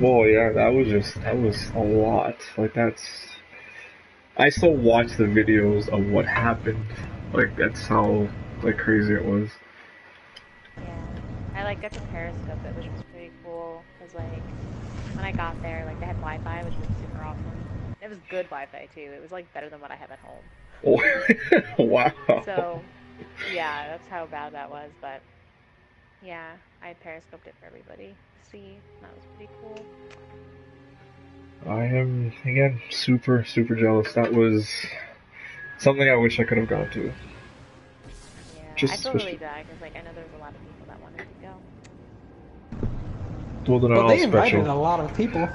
Well, yeah, that was a lot. Like that's. I still watch the videos of what happened. Like that's how like crazy it was. Yeah, I like got to Periscope it, which was pretty cool. Cause like when I got there, like they had Wi-Fi, which was super awesome. It was good Wi-Fi too. It was like better than what I have at home. Wow. So yeah, that's how bad that was. But yeah, I Periscoped it for everybody to see. That was pretty cool. I am again super jealous. That was something I wish I could have gone to. Yeah, Just I feel really especially bad because like I know there's a lot of people that wanted to go. well, they're not Well, all they invited special. a lot of people.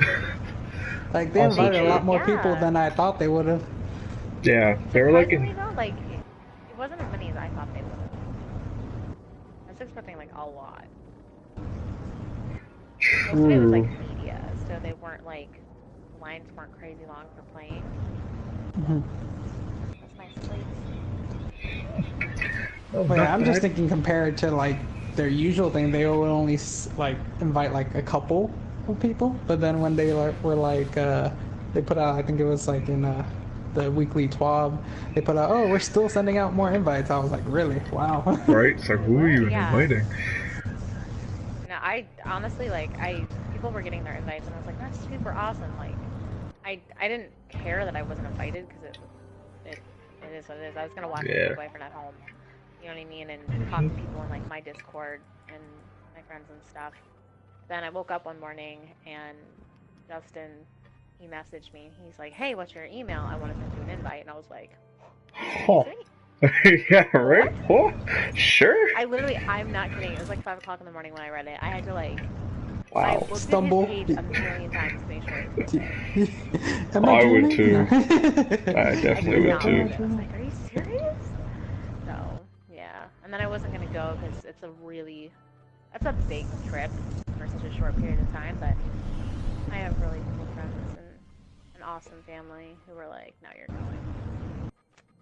Like they Also invited a true. lot more people Yeah, than I thought they would have. Yeah, they were like in surprisingly though, like it wasn't as many as I thought they would have. I was expecting like a lot. Most of it was like true. media, so they weren't like the lines weren't crazy long for playing. Mm-hmm. That's nice at least. Oh, But yeah, not I'm just bad. thinking compared to like their usual thing, they would only like invite like a couple of people. But then when they were like, they put out, I think it was like in the weekly TWAB, they put out, oh, we're still sending out more invites. I was like, really? Wow. Right? It's like Wait, who are what? you Yeah. inviting? No, I honestly like people were getting their invites and I was like, that's super awesome. Like I didn't care that I wasn't invited because it it is what it is. I was gonna watch it with my Yeah. boyfriend at home. You know what I mean? And talk to people in like my Discord and my friends and stuff. Then I woke up one morning and Justin, he messaged me. He's like, "Hey, what's your email? I want to send you an invite." And I was like, Huh. "Excuse me? Yeah, right? What?" Oh, sure. I'm not kidding. It was like 5 o'clock in the morning when I read it. I had to like, I Wow. looked at his Stumble. page a million times to make sure it was legit. Am I I would dreaming? too. No. I I definitely could would not too. believe it. I was like, "Are you serious?" So yeah. And then I wasn't gonna go because that's a big trip for such a short period of time. But I have really cool friends and an awesome family who were like, "No, you're going."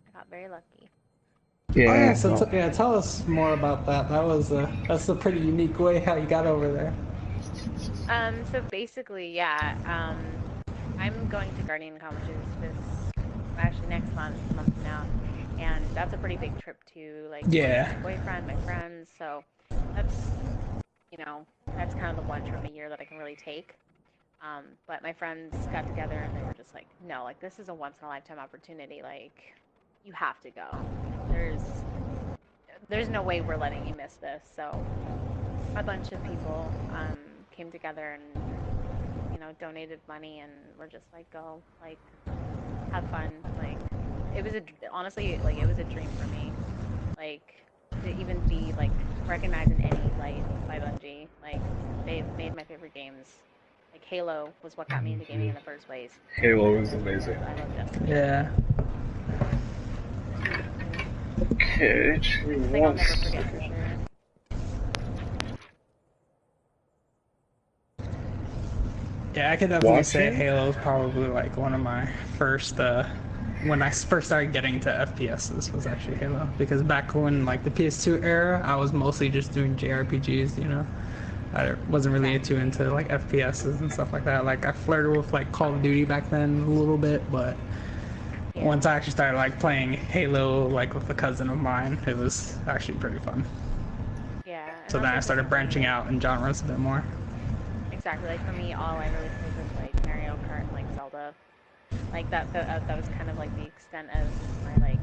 I got very lucky. Oh yeah, Yeah, so no. yeah, tell us more about that. That's a pretty unique way how you got over there. So basically, yeah, I'm going to Guardian Colleges actually next month from now, and that's a pretty big trip to like go and see Yeah. my boyfriend, my friends. So that's, you know, that's kind of the one trip a year that I can really take. But my friends got together and they were just like, no, like this is a once in a lifetime opportunity. Like, you have to go. There's no way we're letting you miss this. So a bunch of people came together and donated money and we're just like, go, like, have fun. Like, it was honestly, like, it was a dream for me, like, to even be like recognized in any light by Bungie. Like, they've made my favorite games. Like, Halo was what got me into gaming in the first place, Halo is and amazing. I love Destiny. Yeah. Okay, It's a thing I'll never forget for sure. Yeah, I could definitely say watching? Halo is probably like one of my first when I first started getting to FPSs was actually Halo, because back when like the PS2 era, I was mostly just doing JRPGs, you know. I wasn't really Same. too into like FPSs and stuff like that. Like I flirted with like Call of Duty back then a little bit, but Yeah. once I actually started like playing Halo like with a cousin of mine, it was actually pretty fun. Yeah, and So that's then I like the started same thing. branching Like, out in genres a bit more. exactly. Like for me, all I really played was like Mario Kart and like Zelda. Like that was kind of like the extent of my like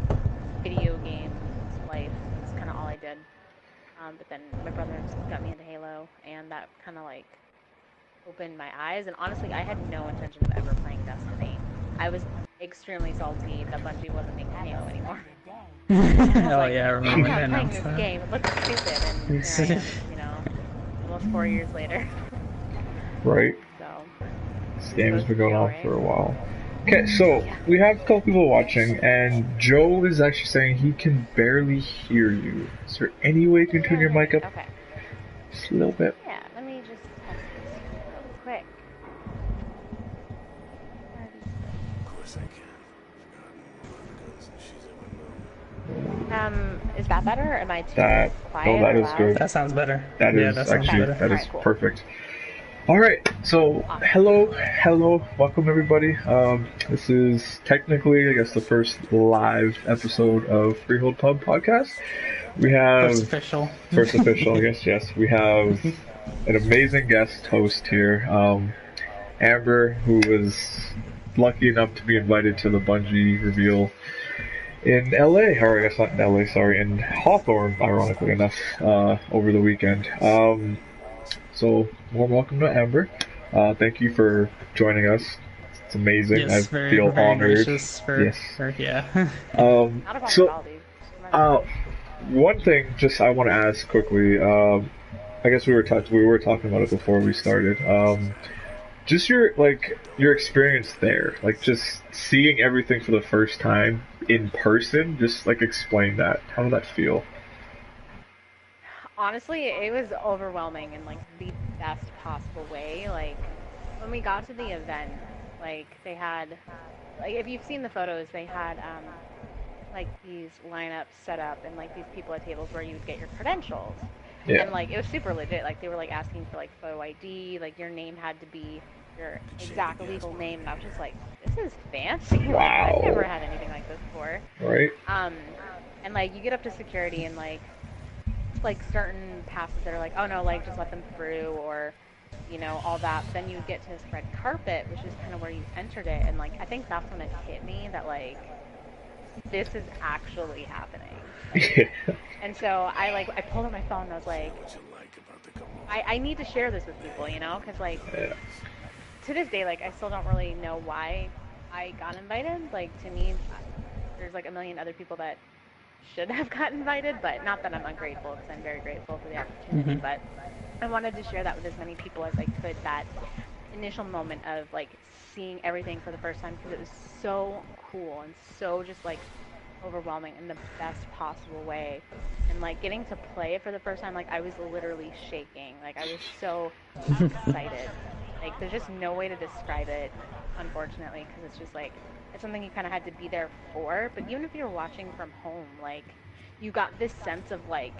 video games life. That's kind of all I did. But then my brothers got me into Halo, and that kind of like opened my eyes. And honestly, I had no intention of ever playing Destiny. I was extremely salty that Bungie wasn't making Halo anymore. I was Oh like, yeah, I I'm remember when they not playing announced this that. game. It looks stupid. And here I am, almost 4 years later. Right? So This just game's goes been to going show, on right? for a while. Okay, so Yeah. we have a couple people watching, and Joe is actually saying he can barely hear you. Is there any way you You can can turn barely your hear mic me. up Okay. just a little bit? Yeah, let me just test this real quick. Where are these settings? Of course I can. Is that better? Or am I too That, no, quiet that or is loud? good. That sounds better. That Yeah, is that sounds Okay. actually, better. that All is right, cool. perfect. Alright, So, Awesome. hello, welcome everybody. This is technically, I guess, the first live episode of Freehold Pub Podcast. We have First official. first official, I guess. Yes, we have an amazing guest host here, Amber, who was lucky enough to be invited to the Bungie reveal in LA, or I guess not in LA, sorry, in Hawthorne, ironically enough, over the weekend. So, warm welcome to Amber. Thank you for joining us. It's amazing. Yes, I very, feel very honored. gracious for, Yes. yeah. Not a problem So, at all, dude. one thing, just I want to ask quickly. I guess we were talking about it before we started. Just your experience there, like just seeing everything for the first time in person. Just like explain that. How did that feel? Honestly, it was overwhelming in like the best possible way. Like when we got to the event, like they had, like if you've seen the photos, they had like these lineups set up and like these people at tables where you would get your credentials. Yeah. And like it was super legit. Like they were like asking for like photo ID, like your name had to be your exact legal name, and I was just like, this is fancy. Wow. Like, I've never had anything like this before. Right. And like you get up to security and like certain passes that are like, oh no, like just let them through, or you know, all that. But then you get to this red carpet, which is kind of where you entered it, and like I think that's when it hit me that like this is actually happening. Yeah. And so I pulled up my phone and I was like, I need to share this with people, you know, because like to this day, like I still don't really know why I got invited. Like to me, there's like a million other people that should have got invited, but not that I'm ungrateful, because I'm very grateful for the opportunity. Mm-hmm. But I wanted to share that with as many people as I could, that initial moment of like seeing everything for the first time, because it was so cool and so just like overwhelming in the best possible way. And like getting to play it for the first time, like I was literally shaking. Like I was so excited. Like there's just no way to describe it, unfortunately, because it's just like it's something you kind of had to be there for. But even if you're watching from home, like you got this sense of like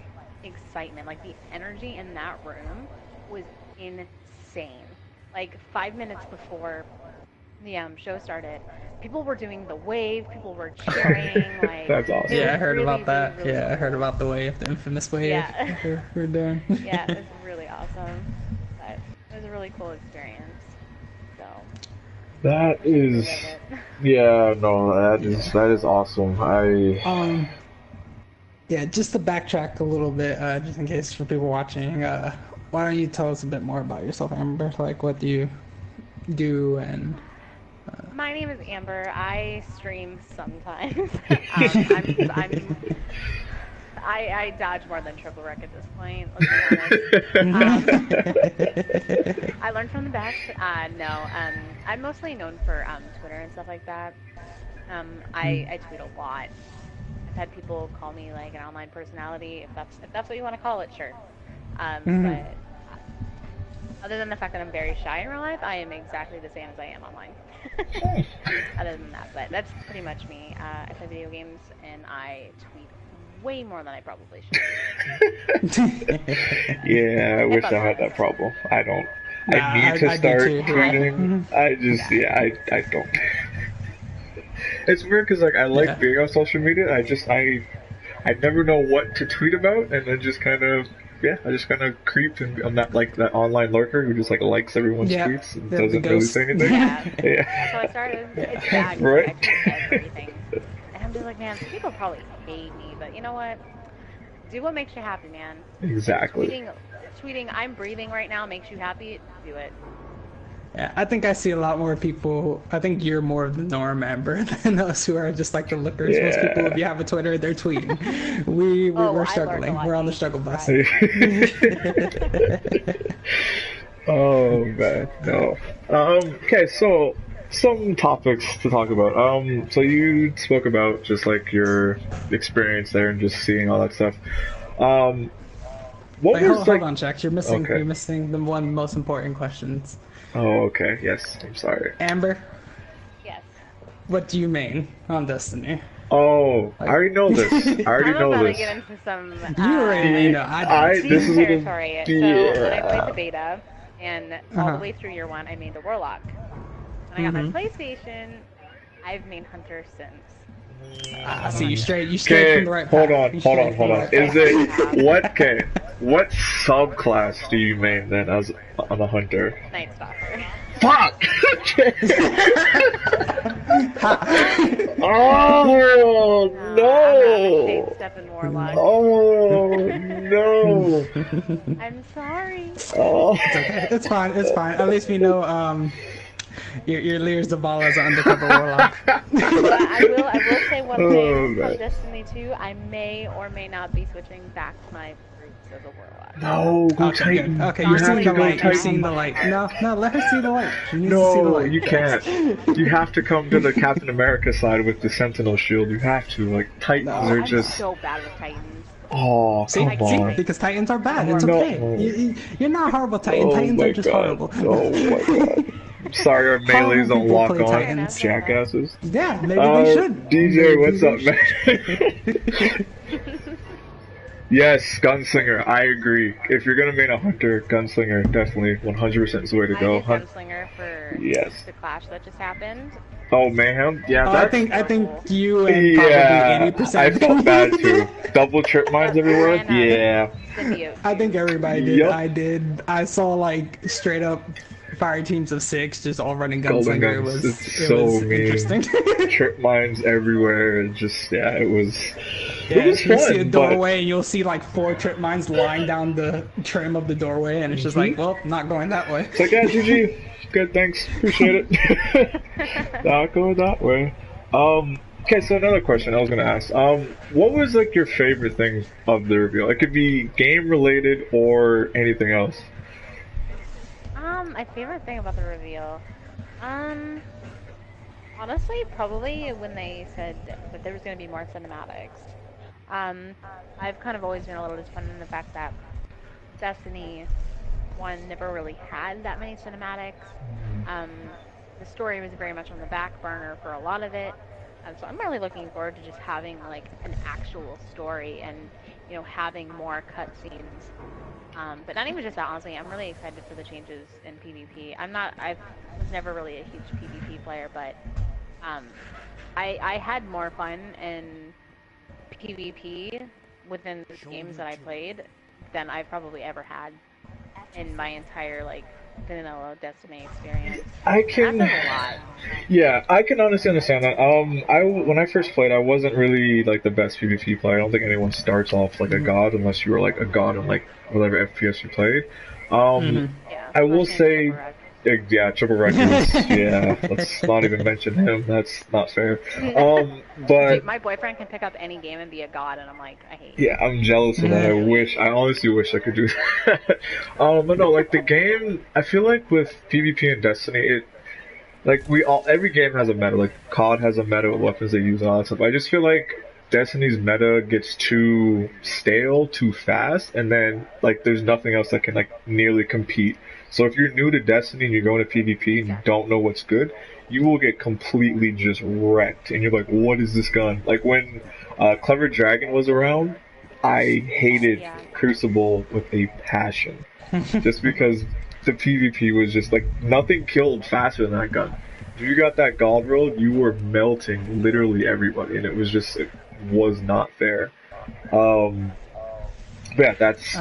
excitement. Like the energy in that room was insane. Like 5 minutes before the show started, people were doing the wave, people were cheering. Like That's awesome. Yeah, I heard really, about that. really, really I heard cool. about the wave, the infamous wave Yeah. we're doing. Yeah, it was really awesome. But it was a really cool experience. So That is, I love it. yeah, no, that is awesome. Yeah, just to backtrack a little bit, just in case for people watching, why don't you tell us a bit more about yourself, Amber? Like, what do you do, and... My name is Amber. I stream sometimes. I dodge more than triple wreck at this point, let's be honest. I learned from the best. I'm mostly known for Twitter and stuff like that. I tweet a lot. I've had people call me like an online personality, if that's what you want to call it, sure. But other than the fact that I'm very shy in real life, I am exactly the same as I am online. Other than that, but that's pretty much me. I play video games and I tweet way more than I probably should. Yeah, I wish I had that problem. I don't. I need to start tweeting. I just, I don't. It's weird because like I like being on social media. I never know what to tweet about, and then just kind of I just kind of creep, and I'm not like that online lurker who just like likes everyone's tweets and doesn't really say anything. Yeah. That's how I started. It's bad. Right? I tweet everything. And I'm just like, man, people probably hate me, but you know what? Do what makes you happy, man. Exactly. Tweeting I'm breathing right now makes you happy, do it. Yeah, I think I see a lot more people. I think you're more of the norm, Amber, than us who are just like the lookers. Yeah. Most people, if you have a Twitter, they're tweeting. We're struggling. We're on the struggle bus. Oh man, no. Okay, so some topics to talk about. So you spoke about just like your experience there and just seeing all that stuff. What Wait, was hold on, Shaqs. You're missing. Okay. You're missing the one most important questions. Oh, okay. Yes, I'm sorry. Amber, Yes. what do you mean on Destiny? Oh, I already know this. I already I'm know about this. to get into some You already know. I This is territory. So when I played the beta, And all the way through year 1, I made the Warlock. When I got my PlayStation, I've made Hunter since. So you strayed from the right path. Hold on. Is it what subclass do you main then as on a hunter? Night Stalker. Fuck! Oh no! I'm Step in Warlock. Oh no! I'm sorry. Oh. It's okay. It's fine. At least we know your Lear's Zavala is an undercover Warlock. But I will say one thing from Destiny 2. I may or may not be switching back to my roots as a Warlock. No, go Titan. Good. Okay, you're seeing the light. You're seeing the light. No, let her see the light. She needs to see the light. You can't. You have to come to the Captain America side with the Sentinel shield. You have to. Like, Titans are just... I'm so bad with Titans. Oh, come on. Because Titans are bad. It's okay. You're not horrible, Titan. Titans are just horrible. Oh my god. I'm sorry our melees don't lock on, Titans. jackasses. Yeah, maybe they should. DJ, what's up, man? Yes, Gunslinger, I agree. If you're gonna main a hunter, Gunslinger, definitely 100% is the way to go. Gunslinger for the clash that just happened. Oh, Mayhem? Yeah, I think you and probably 80%. I felt bad too. Double trip mines everywhere? Yeah. I think everybody did. Yep. I did. I saw like straight up fire teams of 6 just all running Gunslinger. It was interesting. Trip mines everywhere. It was you fun, see a doorway and you'll see like 4 trip mines lying down the trim of the doorway, and it's just like, well, not going that way. It's like, yeah, GG. Good, thanks. Appreciate it. Not going that way. Okay, so another question I was gonna ask. What was like your favorite thing of the reveal? It could be game related or anything else. My favorite thing about the reveal, honestly, probably when they said that there was going to be more cinematics. I've kind of always been a little disappointed in the fact that Destiny 1 never really had that many cinematics. The story was very much on the back burner for a lot of it. So I'm really looking forward to just having like an actual story and, you know, having more cutscenes. But not even just that, honestly, I'm really excited for the changes in PvP. I was never really a huge PvP player, but I had more fun in PvP within the games that I played than I probably ever had in my entire like vanilla Destiny experience. I can honestly understand that. When I first played, I wasn't really like the best PvP player. I don't think anyone starts off like a god unless you were like a god in like whatever FPS you played. I will say, Triple Wreck is, let's not even mention him. That's not fair. But dude, my boyfriend can pick up any game and be a god, and I'm like, I hate you. Yeah, I'm jealous of that. I honestly wish I could do that. But no, like the game, I feel like with PvP and Destiny, every game has a meta. Like COD has a meta with weapons they use and all that stuff. I just feel like Destiny's meta gets too stale too fast, and then like there's nothing else that can like nearly compete. So if you're new to Destiny and you're going to PvP and you don't know what's good, you will get completely just wrecked. And you're like, what is this gun? Like when Clever Dragon was around, I hated Crucible with a passion. Just because the PvP was just like, nothing killed faster than that gun. If you got that gold roll, you were melting literally everybody. And it was not fair. But that's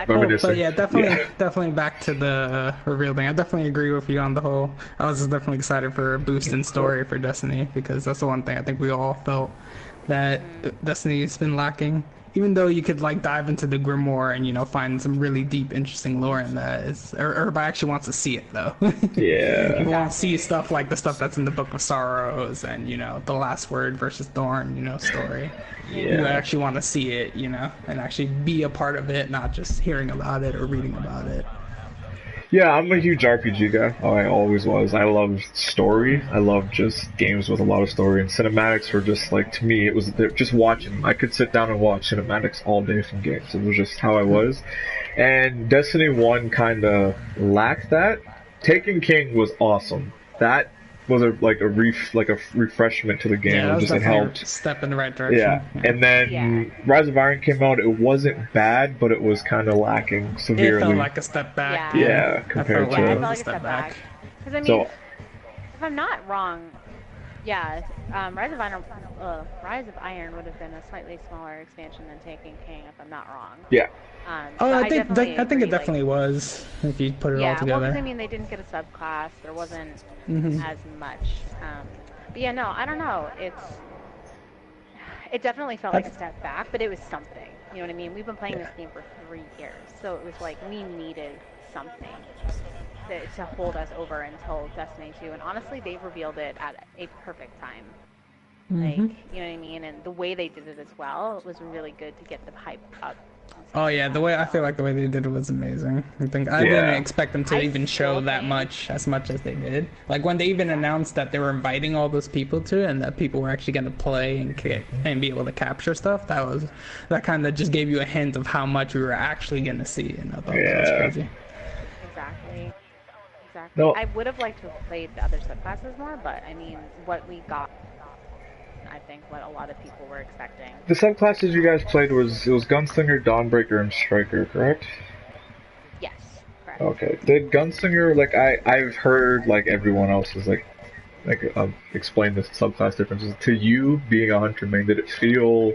reminiscing. But yeah, definitely back to the reveal thing. I definitely agree with you on the whole. I was definitely excited for a boost in story for Destiny, because that's the one thing I think we all felt that Destiny's been lacking. Even though you could like dive into the Grimoire and, you know, find some really deep, interesting lore in that, everybody actually wants to see it though. Yeah. You want to see stuff like the stuff that's in the Book of Sorrows and, you know, the Last Word versus Thorn, you know, story. Yeah. You actually want to see it, you know, and actually be a part of it, not just hearing about it or reading about it. Yeah, I'm a huge RPG guy. Oh, I always was. I love story. I love just games with a lot of story, and cinematics were just like, to me, it was just watching. I could sit down and watch cinematics all day from games. It was just how I was. And Destiny 1 kind of lacked that. Taken King was awesome. That was a refreshment to the game. Yeah, It that was just it definitely a helped. step in the right direction. Yeah, and then Yeah. Rise of Iron came out. It wasn't bad, but it was kind of lacking It severely. felt like a step back. Yeah, I compared felt to- like Yeah, it I felt was like a a step back. Because I mean, So if I'm not wrong, yeah, Rise of Iron would have been a slightly smaller expansion than Taken King, if I'm not wrong. yeah, So Oh, I think definitely it agree, definitely was if you put it all Yeah, well, together. because I mean, they didn't get a subclass. There wasn't Mhm. as much. But yeah, no, I don't know. It definitely felt like a step back, but it was something. You know what I mean? We've been playing this game for 3 years, so it was like we needed something to hold us over until Destiny 2. And honestly, they revealed it at a perfect time. Like, Mhm. you know what I mean? And the way they did it as well was really good to get the hype up. Oh yeah, the way they did it was amazing. I Yeah. didn't expect them to I even show still that think- much as they did. Like when they even announced that they were inviting all those people to, and that people were actually going to play and be able to capture stuff. That kind of just gave you a hint of how much we were actually going to see. And I thought that was Yeah. crazy. Exactly. No. I would have liked to have played the other subclasses more, but I mean, what we got, I think, what a lot of people were expecting. the subclasses you guys played was Gunslinger, Dawnbreaker, and Striker, correct? Yes, correct. Okay. Did Gunslinger I've heard like everyone else is explain the subclass differences to you being a hunter main. Did it feel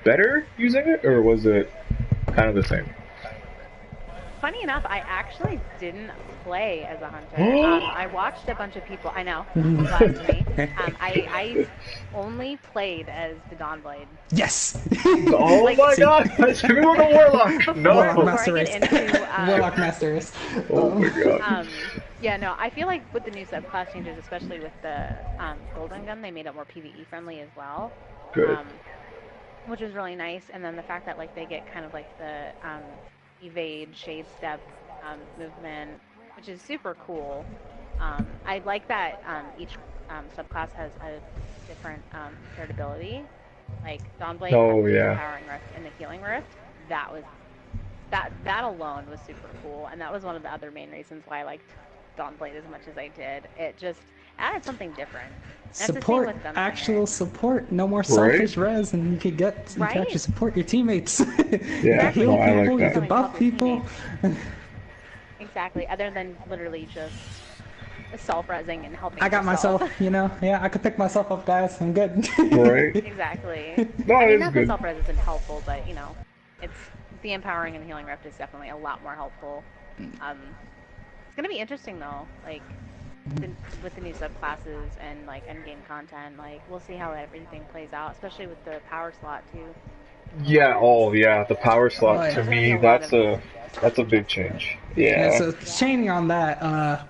better using it, or was it kind of the same? Funny enough, I actually didn't play as a hunter. I watched a bunch of people. I know, glad to me. I only played as the Dawnblade. Yes. Oh Like- my god! We were the Warlock! No! Warlock Before Master I Race. get into, Warlock Master Race. Oh my god. Yeah, no, I feel like with the new subclass changes, especially with the Golden Gun, they made it more PvE friendly as well. Good. Which was really nice. And then the fact that like they get kind of like the evade, shade step movement, which is super cool. I like that each subclass has a different paired ability. Like Dawnblade Oh, has the yeah. Empowering Rift and the Healing Rift. That alone was super cool, and that was one of the other main reasons why I liked Dawnblade as much as I did. It just added something different. That's the same Support, with Gunslinger. actual support. No more selfish res, and you can Right? actually support your teammates. Yeah, heal no, I like people, you that. can buff people. Exactly, other than literally just self-resing and helping I got yourself. myself, yeah, I could pick myself up, guys. I'm good. Right? Exactly. No, I it mean, is not good. that self-res isn't helpful, but, you know, it's the Empowering and Healing Rift is definitely a lot more helpful. It's gonna be interesting, though, like, with the new subclasses and, like, endgame content. Like, we'll see how everything plays out, especially with the power slot, too. Yeah, the power slot Oh, yeah. to me, There's a lot that's a big change. Yeah, Yeah. so chaining on that,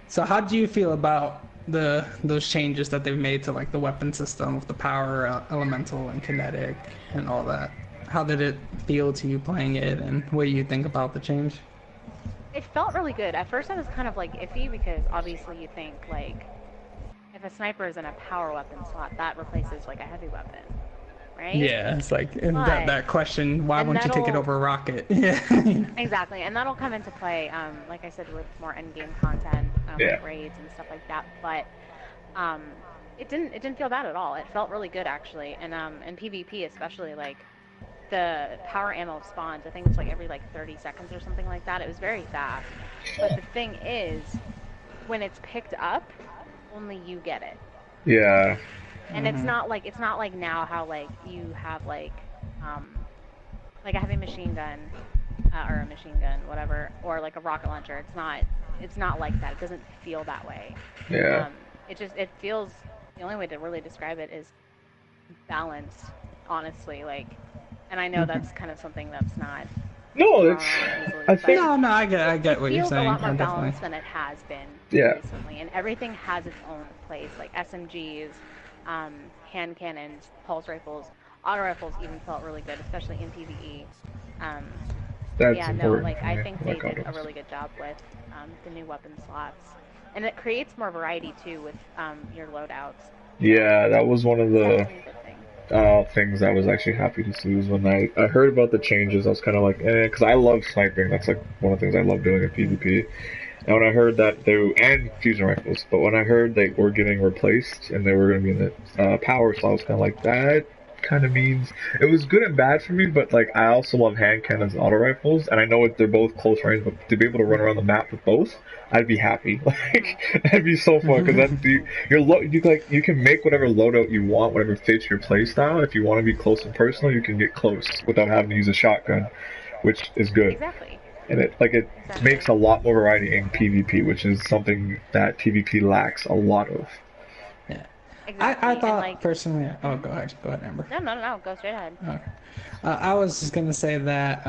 so how do you feel about those changes that they've made to like the weapon system with the power, elemental, and kinetic, and all that? How did it feel to you playing it, and what do you think about the change? It felt really good. At first I was kind of, like, iffy, because obviously you think, like, if a sniper is in a power weapon slot, that replaces, like, a heavy weapon, right? Yeah, it's like and But- that question. Why and wouldn't you take it that'll- over a rocket? Yeah. Exactly, and that'll come into play, like I said, with more endgame content, Yeah. like raids and stuff like that. But it didn't feel bad at all. It felt really good, actually, and in PvP especially, like the power ammo spawns. I think it was like every 30 seconds or something like that. It was very fast. But the thing is, when it's picked up, only you get it. Yeah. And it's not like now how like you have like a heavy machine gun or a machine gun, whatever, or like a rocket launcher. It's not like that. It doesn't feel that way. Yeah. It feels, the only way to really describe it is balanced, honestly. Like, and I know that's kind of something that's not No, thrown it's. around easily, I but think. No, I get what you're feels saying. a lot more Definitely. balanced than it has been Yeah. recently, and everything has its own place. Like SMGs, hand cannons, pulse rifles, auto rifles even felt really good, especially in PvE. That's Yeah, no, important. like I Yeah, think they like did a autos. really good job with the new weapon slots, and it creates more variety too with your loadouts. Yeah, that was one of the Definitely a good thing. things I was actually happy to see was when I heard about the changes. I was kind of like, because I love sniping. That's like one of the things I love doing in PvP. And when I heard that and fusion rifles, but when I heard they were getting replaced and they were going to be in the power, so I was kind of like, that kind of means it was good and bad for me. But like, I also love hand cannons and auto rifles, and I know they're both close range, but to be able to run around the map with both, I'd be happy. Like, that'd be so fun because that's you can make whatever loadout you want, whatever fits your playstyle. If you want to be close and personal, you can get close without having to use a shotgun, which is good. Exactly. And it makes a lot more variety in PvP, which is something that PvP lacks a lot of. Yeah. Exactly. I thought personally. Oh, go ahead, Amber. No, go straight ahead. Okay. I was just gonna say that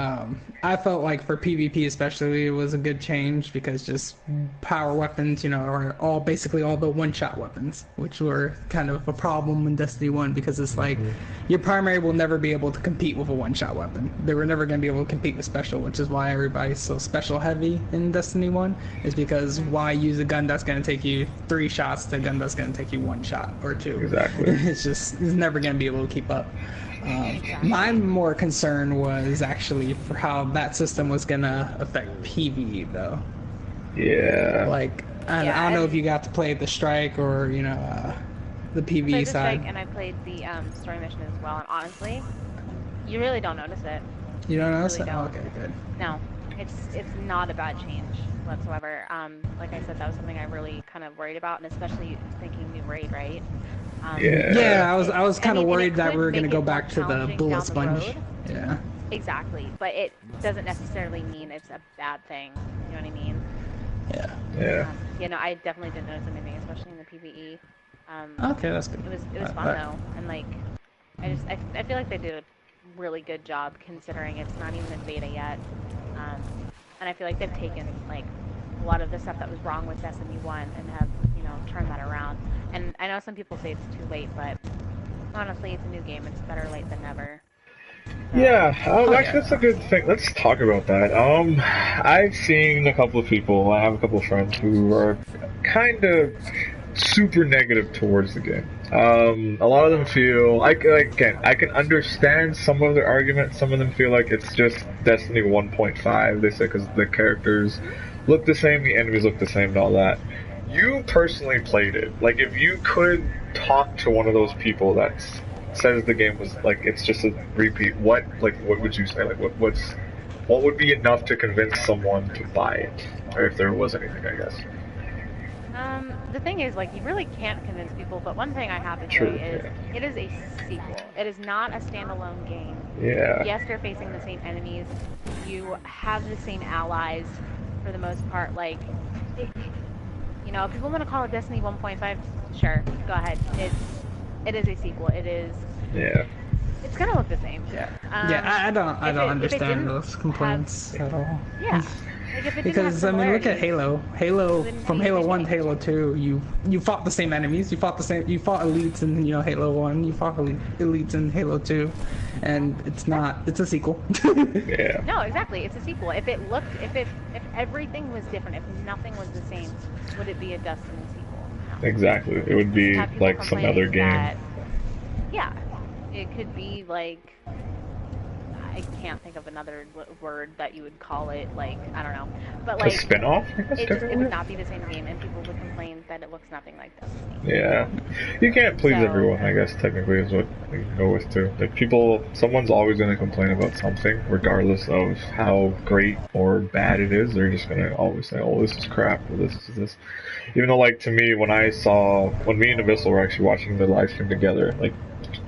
I felt like for PvP especially it was a good change because just power weapons, are basically all the one-shot weapons, which were kind of a problem in Destiny 1 because it's like your primary will never be able to compete with a one-shot weapon. They were never gonna be able to compete with special, which is why everybody's so special heavy in Destiny 1. Is because why use a gun that's gonna take you 3 shots to a gun that's gonna take you 1 shot or 2? Exactly. It's never gonna be able to keep up. My more concern was actually for how that system was gonna affect PvE though. Yeah. Like, I don't know if you got to play the strike or the PvE I played side. the strike and I played the story mission as well, and honestly, you really don't notice it. You don't notice really it? don't. Okay, good. No, it's not a bad change whatsoever. Like I said, that was something I really kind of worried about, and especially thinking new raid, right? Yeah, I was kind of worried that we were going to go back to the bullet sponge. Yeah. Exactly, but it doesn't necessarily mean it's a bad thing. You know what I mean? Yeah. Yeah. I definitely didn't notice anything, especially in the PvE. Okay, that's good. It was fun though, and like, I feel like they did a really good job considering it's not even in beta yet. And I feel like they've taken like a lot of the stuff that was wrong with Destiny 1 and have turned that around. And I know some people say it's too late, but honestly, it's a new game. It's better late than never. So, yeah, actually, that's a good thing. Let's talk about that. I've seen a couple of people. I have a couple of friends who are kind of super negative towards the game. A lot of them feel I can understand some of their arguments. Some of them feel like it's just Destiny 1.5. They say because the characters look the same, the enemies look the same, and all that. You personally played it. Like, if you could talk to one of those people that says the game was like it's just a repeat, what would you say? Like, what would be enough to convince someone to buy it, or if there was anything, I guess. The thing is, like, you really can't convince people, but one thing I have to say is it is a sequel. It is not a standalone game. Yeah. Yes, they're facing the same enemies. You have the same allies for the most part. Like, if people want to call it Destiny 1.5, sure, go ahead. It is a sequel. It is. Yeah. It's gonna look the same. Yeah. I don't understand those complaints at all. Yeah. Like, if it because didn't have look at Halo. From Halo 1 to Halo 2, you fought the same enemies. You fought elites in Halo 1. You fought elites in Halo 2, and it's a sequel. Yeah. No, exactly. It's a sequel. If everything was different, if nothing was the same, would it be a Destiny sequel? No. Exactly. It would be like some other game. Yeah. It could be like, I can't think of another word that you would call it, like, I don't know. But like, a spin-off? It would not be the same game, and people would complain that it looks nothing like Destiny. Yeah. You can't please everyone, I guess, technically, is what we can go with, too. Like, someone's always going to complain about something, regardless of how great or bad it is. They're just going to always say, oh, this is crap, or this is this. Even though, like, to me, when me and Abyssol were actually watching the live stream together, like,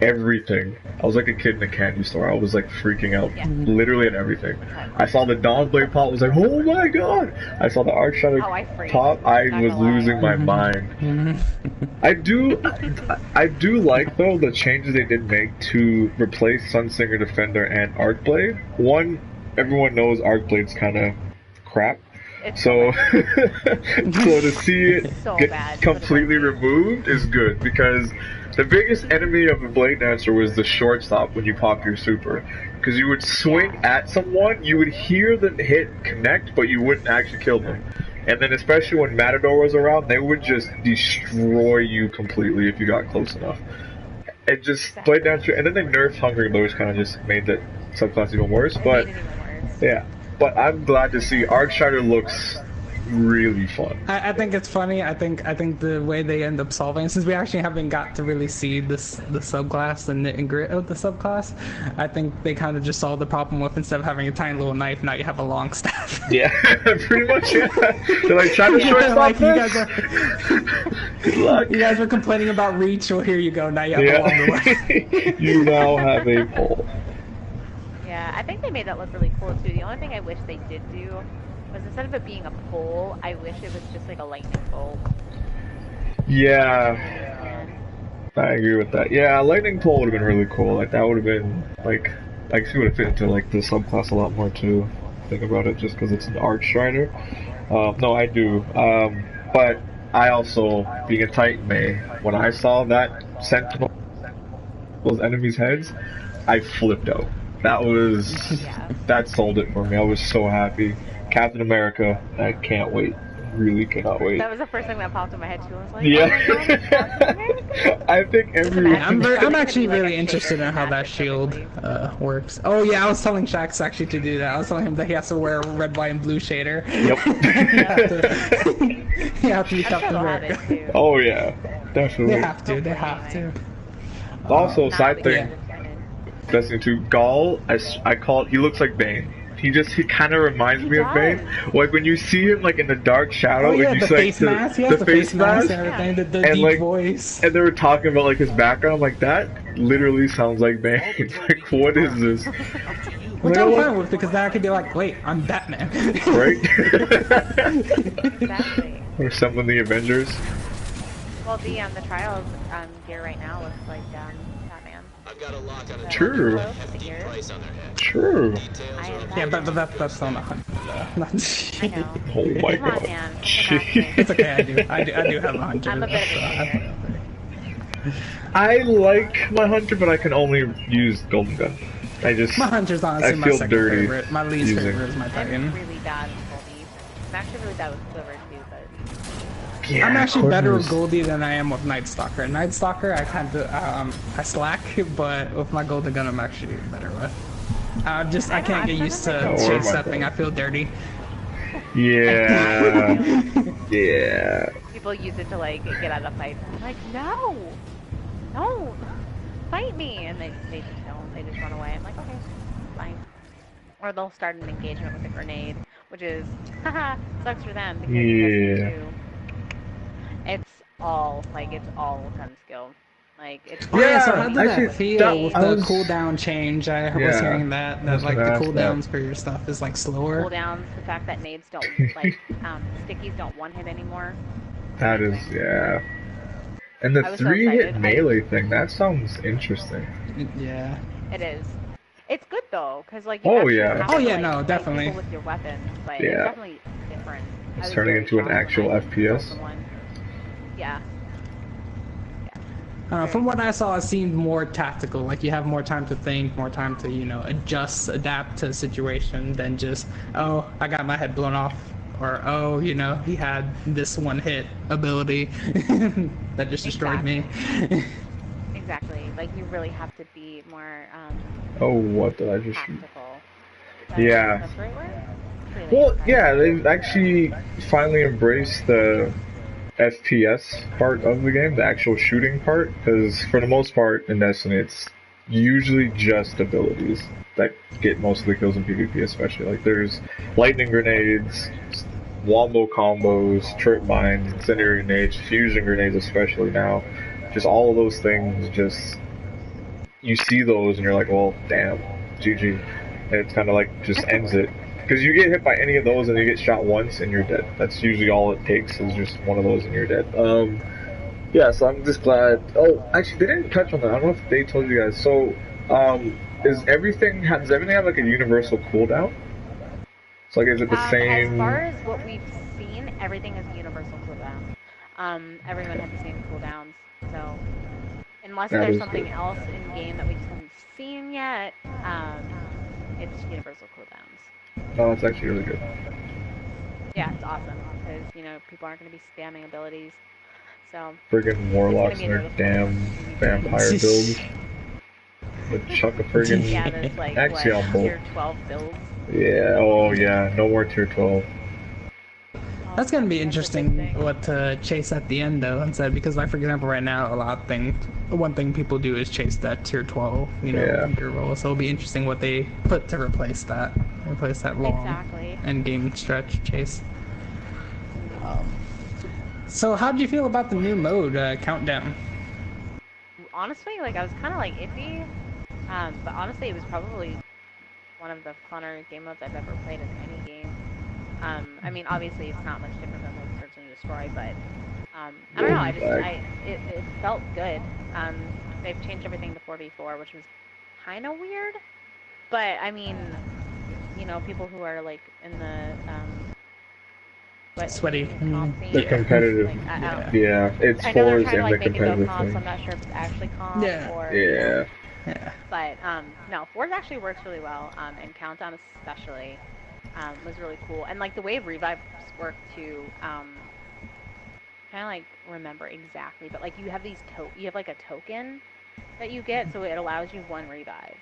everything. I was like a kid in a candy store. I was like freaking out, literally at everything. I saw the Dawnblade pop. I was like, oh my god! I saw the Archshadow pop. I was losing my mind. I do like though the changes they did make to replace Sunsinger Defender and Arcblade. One, everyone knows Arcblade's kind of crap. So to see it get completely removed is good, because the biggest enemy of a Blade Dancer was the shortstop when you pop your super. Because you would swing at someone, you would hear the hit connect, but you wouldn't actually kill them. And then especially when Matador was around, they would just destroy you completely if you got close enough. And just Blade Dancer, and then they nerfed Hungry Blow, which kind of just made that subclass even worse. But yeah, but I'm glad to see Archshadow looks really fun. I think it's funny. I think the way they end up solving, since we actually haven't got to really see the subclass, the knit and grit of the subclass, I think they kind of just solved the problem with, instead of having a tiny little knife, now you have a long staff. Yeah, pretty much. Yeah. They're like trying to short stop like you this. guys are. Good luck. You guys were complaining about reach. Well, here you go. Now you have a longer one. You now have a pole. Yeah, I think they made that look really cool too. The only thing I wish they did do was, instead of it being a pole, I wish it was just like a lightning bolt. Yeah, And I agree with that. Yeah, lightning pole would have been really cool. Like that would have been like I guess it would have fit into like the subclass a lot more too. Think about it, just because it's an arch strider. No, I do. But I also, being a Titan May, when I saw that sentinel those enemies' heads, I flipped out. That was that sold it for me. I was so happy. Captain America, I can't wait. Really cannot wait. that was the first thing that popped in my head too. I was like, Yeah. oh my God, Captain America. I think every. I'm actually really interested in how that shield works. Oh yeah, I was telling Shaqs actually to do that. I was telling him that he has to wear a red, white, and blue shader. Yep. You have to be I'm sure Captain they'll have America. it too. Oh yeah, definitely. They have to. They have to. Also, Not side really thing, excited. Destiny 2, Gaul, I call it, he looks like Bane. He kind of reminds me of Bane. Like when you see him like in the dark shadow, Oh yeah, and you the see like face mask. He has the face mask and everything. The and deep like, voice. and they were talking about like his background, like that literally sounds like Bane. Like what is this? Which I'm fine with, because now I could be like, wait, I'm Batman. Right? Exactly. Or some of the Avengers. Well, the Trials gear right now looks like Batman. I've got a lock on a True. Close to the gear. price on their head. True. Details are Yeah, but that's on a hunt. I know. Oh my Come on, god. man. Jeez. It's okay, I do have a hunter. I'm a bit of a hater. I like my hunter, but I can only use golden gun. I just My hunter's honestly I my feel second dirty favorite. My least using- favorite is my I'm Titan. really bad with Goldie. I'm actually really bad with Quiver too, but yeah, I'm actually better with Quiver's- Goldie than I am with Night Stalker. Night Stalker, I kind of I slack, but with my golden gun, I'm actually better with. I can't get used to Oh chase my stepping. God. I feel dirty. Yeah. Yeah. people use it to like get out of fights. I'm like, no, don't fight me, and they just don't. They just run away. I'm like, okay, fine. Or they'll start an engagement with a grenade, which is, haha, sucks for them because Yeah. it's all gun skill. Like it's Oh yeah, so how did actually, that feel that- with I the was- cooldown change? I was Yeah, hearing that I was like the gonna ask cooldowns that. for your stuff is like slower. cooldowns. The fact that nades don't like stickies don't one hit anymore. That is, yeah. And the I was so 3-hit excited. melee thing, that sounds interesting. Yeah. It is. It's good though, because like Oh, actually yeah. have Oh, to, yeah, like, no, fight definitely. people with your weapons. Like Yeah. it's definitely different. I It's was turning very into an shocked when actual I FPS. killed someone. Yeah. From what I saw, it seemed more tactical. Like you have more time to think, more time to adjust, adapt to the situation than just I got my head blown off, or he had this one hit ability that just destroyed me. Exactly. Like you really have to be more Oh, what did I just shoot? tactical. Yeah. That's the right word? Really Well, tactical. yeah, they've actually finally embraced the FPS part of the game, the actual shooting part, because for the most part in Destiny, it's usually just abilities that get most of the kills in PvP, especially. Like, there's lightning grenades, wombo combos, trip mines, incendiary grenades, fusion grenades especially now. Just all of those things, just, you see those and you're like, well, damn, GG. And it's kind of like, just ends it. Because you get hit by any of those and you get shot once and you're dead. That's usually all it takes, is just one of those and you're dead. Yeah, so I'm just glad. Oh, actually, they didn't touch on that. I don't know if they told you guys. So, does everything have like a universal cooldown? So, like, is it the same? As far as what we've seen, everything is a universal cooldown. Everyone had the same cooldowns. So, unless That there's is something good. else in game that we just haven't seen yet, it's universal cooldowns. No, it's actually really good. Yeah, it's awesome because people aren't going to be spamming abilities. So Friggin' warlocks be and their noticeable. damn vampire builds. The chuck a friggin' yeah, there's like Axiom bolt. tier 12 builds. Yeah, oh yeah, no more tier 12. Oh That's gonna be That's a big interesting thing. what to chase at the end though instead, because like for example right now one thing people do is chase that tier 12, Yeah. gear roll. So it'll be interesting what they put to replace that long Exactly. end game stretch chase. So how did you feel about the new mode, countdown? Honestly, like I was kind of like iffy, but honestly, it was probably one of the funner game modes I've ever played in any game. I mean, obviously, it's not much different than like Search and Destroy, but I don't know. It felt good. They've changed everything to 4v4, which was kind of weird, but I mean, people who are like in the Sweaty. comp scene, The competitive. like, I don't know. Yeah, it's I know they're fours trying to and like the make it go competitive comp, so thing. I'm not sure if it's actually comp Yeah. or Yeah. Yeah. But no, fours actually works really well, and countdown especially was really cool. And like the way revives work too, kind of like remember exactly, but like you have you have like a token that you get, so it allows you one revive.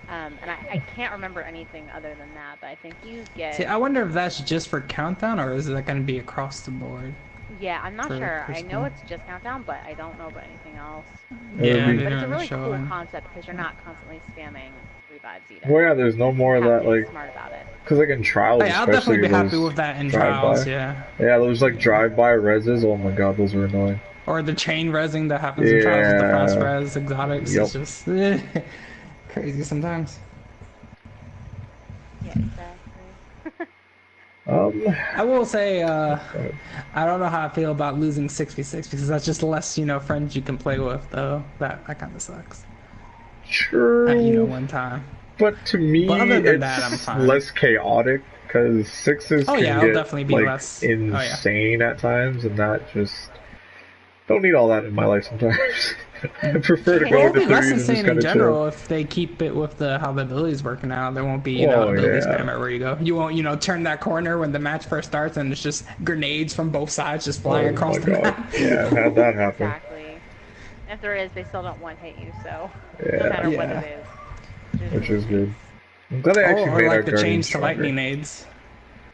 And I can't remember anything other than that, but I think you get. See, I wonder if that's just for countdown or is that going to be across the board? Yeah, I'm not sure. I know school. it's just countdown, but I don't know about anything else. Yeah, But they But it's a don't really show cool it. concept because you're not constantly spamming revives either. Well, yeah, there's no more of You have that, to be like, smart about it. because like in trials, Hey, I'll especially definitely be happy those with that in drive-by. trials, yeah. Yeah, those like drive-by reses. Oh my god, those are annoying. Or the chain resing that happens in trials with the fast Yeah. res exotics. Yep. It's just crazy sometimes. Yeah, exactly. I will say, I don't know how I feel about losing 6v6 because that's just less, friends you can play with, though. That kind of sucks. True. One time. But to me, But other than it's that, I'm fine. less chaotic because sixes Oh, can yeah, it'll get definitely be like less. insane at times, and that just don't need all that in my life sometimes. I prefer to Well, go it'll with be the less threes and just insane kind in of general chill. if they keep it with how the abilities working out. There won't be, Oh, ability yeah. spam everywhere you go. You won't, turn that corner when the match first starts and it's just grenades from both sides just flying Oh across my the god. map. Yeah, I've had that happen. Exactly. If there is, they still don't one-hit you, so no Yeah. matter what Yeah. it is. Which is good. I'm glad they actually Or made our like the Guardian change to stronger. lightning nades.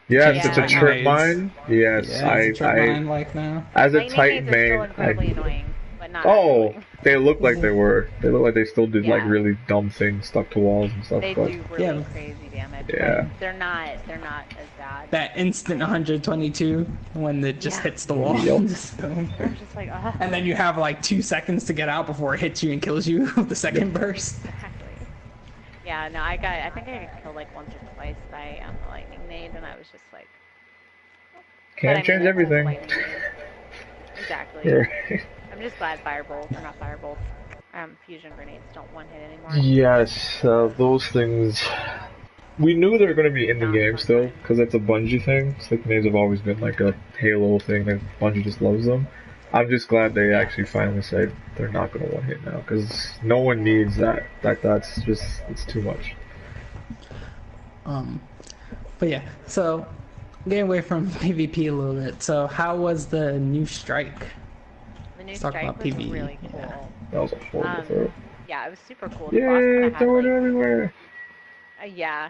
Yes, change it's to a lightning trip nades. mine. Yes, Yeah, it's a trip I mine like now. as a Lightning Titan nades are still main, incredibly annoying, but not oh, annoying. they look like they were. They look like they still did like Yeah. really dumb things stuck to walls and stuff. They but do really Yeah. crazy damage, Yeah. but they're not as bad. That instant 122 when it just Yeah. hits the wall. Yep. Just boom. I'm just like, And then you have like 2 seconds to get out before it hits you and kills you with the second burst. exactly. Yeah, no, I think I got killed like once or twice by the lightning nade, and I was just like, Can't change it's just everything. lightning nade. Exactly. Right. I'm just glad firebolts, or not firebolts, fusion grenades don't one hit anymore. Yes, those things. We knew they were going to be in the game still, because it's a Bungie thing. Slick nades have always been like a Halo thing, and Bungie just loves them. I'm just glad they actually finally said they're not going to one hit now, because no one needs that. That's just, it's too much. But yeah, so getting away from PvP a little bit. So how was the new strike? The new Let's talk strike about was PvE, really cool. yeah. That was a horrible throw. Yeah, it was super cool. The boss Yeah, kinda had, throw it like, everywhere. yeah,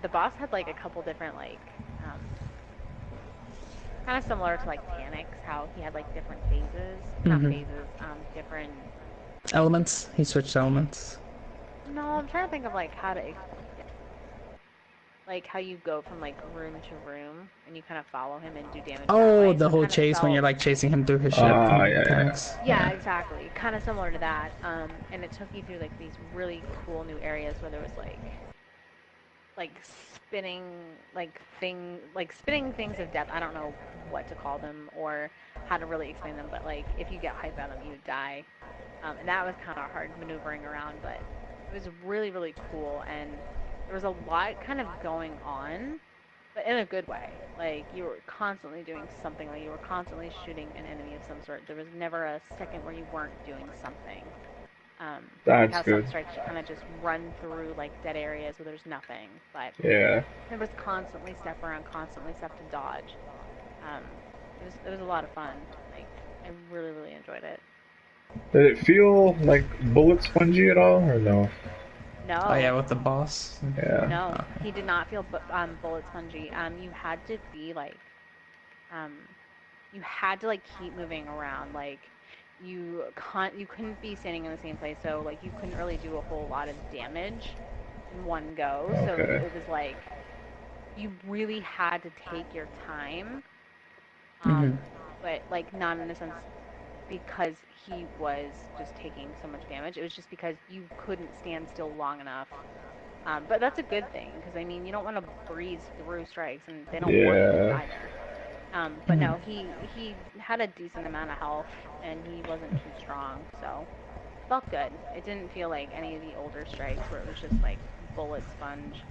the boss had like a couple different like, kind of similar to like Panics, how he had like different phases, not Mhm. phases, different. Elements? He switched elements. No, I'm trying to think of like how to, like how you go from like room to room and you kind of follow him and do damage. that Oh, way. the So it whole kinda chase when felt- you're like chasing him through his ship. Ah, and yeah, yeah. tanks. Yeah, exactly. Kind of similar to that. And it took you through like these really cool new areas where there was like spinning spinning things of death. I don't know what to call them or how to really explain them, but like if you get hyped on them, you die. And that was kind of hard maneuvering around, but it was really, really cool. And there was a lot kind of going on, but in a good way. Like you were constantly doing something. Like you were constantly shooting an enemy of some sort. There was never a second where you weren't doing something. Like That's how good. some strikes you kind of just run through like dead areas where there's nothing, but Yeah. there was constantly stuff around, constantly stuff to dodge. It was a lot of fun. Like I really, really enjoyed it. Did it feel like bullet spongy at all, or no? No. Oh yeah, with the boss. Yeah. No, he did not feel bullet spongy. You had to be like you had to like keep moving around. Like you couldn't be standing in the same place, so like you couldn't really do a whole lot of damage in one go. So Okay. it was like you really had to take your time. But like not in a sense because he was just taking so much damage. It was just because you couldn't stand still long enough. But that's a good thing because I mean you don't want to breeze through strikes and they don't want you to Yeah. either. But no, he had a decent amount of health and he wasn't too strong, so felt good. It didn't feel like any of the older strikes where it was just like bullet sponge.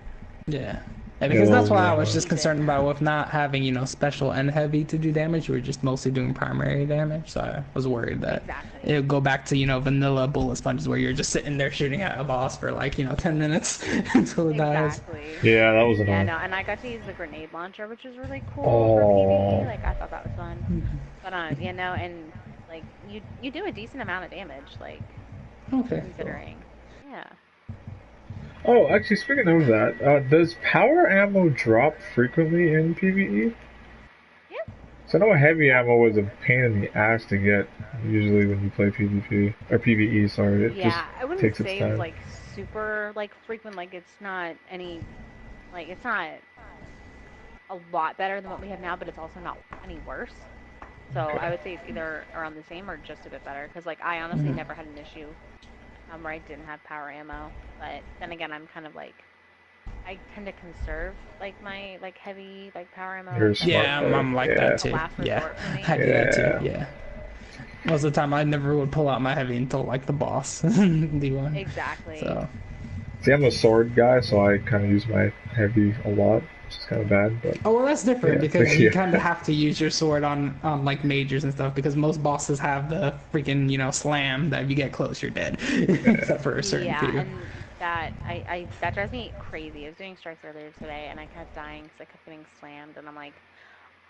Yeah. Yeah, because that's why I was just concerned about with not having, you know, special and heavy to do damage. You were just mostly doing primary damage, so I was worried that it would go back to, you know, vanilla bullet sponges where you're just sitting there shooting at a boss for like, you know, 10 minutes until it dies. Yeah, that was annoying. Yeah, no, and I got to use the grenade launcher, which was really cool for PvE. Like I thought that was fun. But you know, and like you do a decent amount of damage, like considering. Cool. Yeah. Oh, actually, speaking of that, does power ammo drop frequently in PvE? Yeah. So I know heavy ammo was a pain in the ass to get, usually when you play PvP, or PvE, sorry. It just I wouldn't takes say its time. it's like super like frequent, like it's not any, like it's not a lot better than what we have now, but it's also not any worse. So I would say it's either around the same or just a bit better, because like I honestly never had an issue where I didn't have power ammo, but then again I'm kind of like I tend to conserve like my like heavy like power ammo. Yeah, I'm like that too. Yeah, I do that too. Yeah. Most of the time I never would pull out my heavy until like the boss D1. Exactly. So. See, I'm a sword guy, so I kind of use my heavy a lot, which is kind of bad. But oh well, that's different because you kind of have to use your sword on like majors and stuff because most bosses have the freaking, you know, slam that if you get close you're dead, except for a certain few. And that that drives me crazy. I was doing strikes earlier today and I kept dying because I kept getting slammed, and I'm like,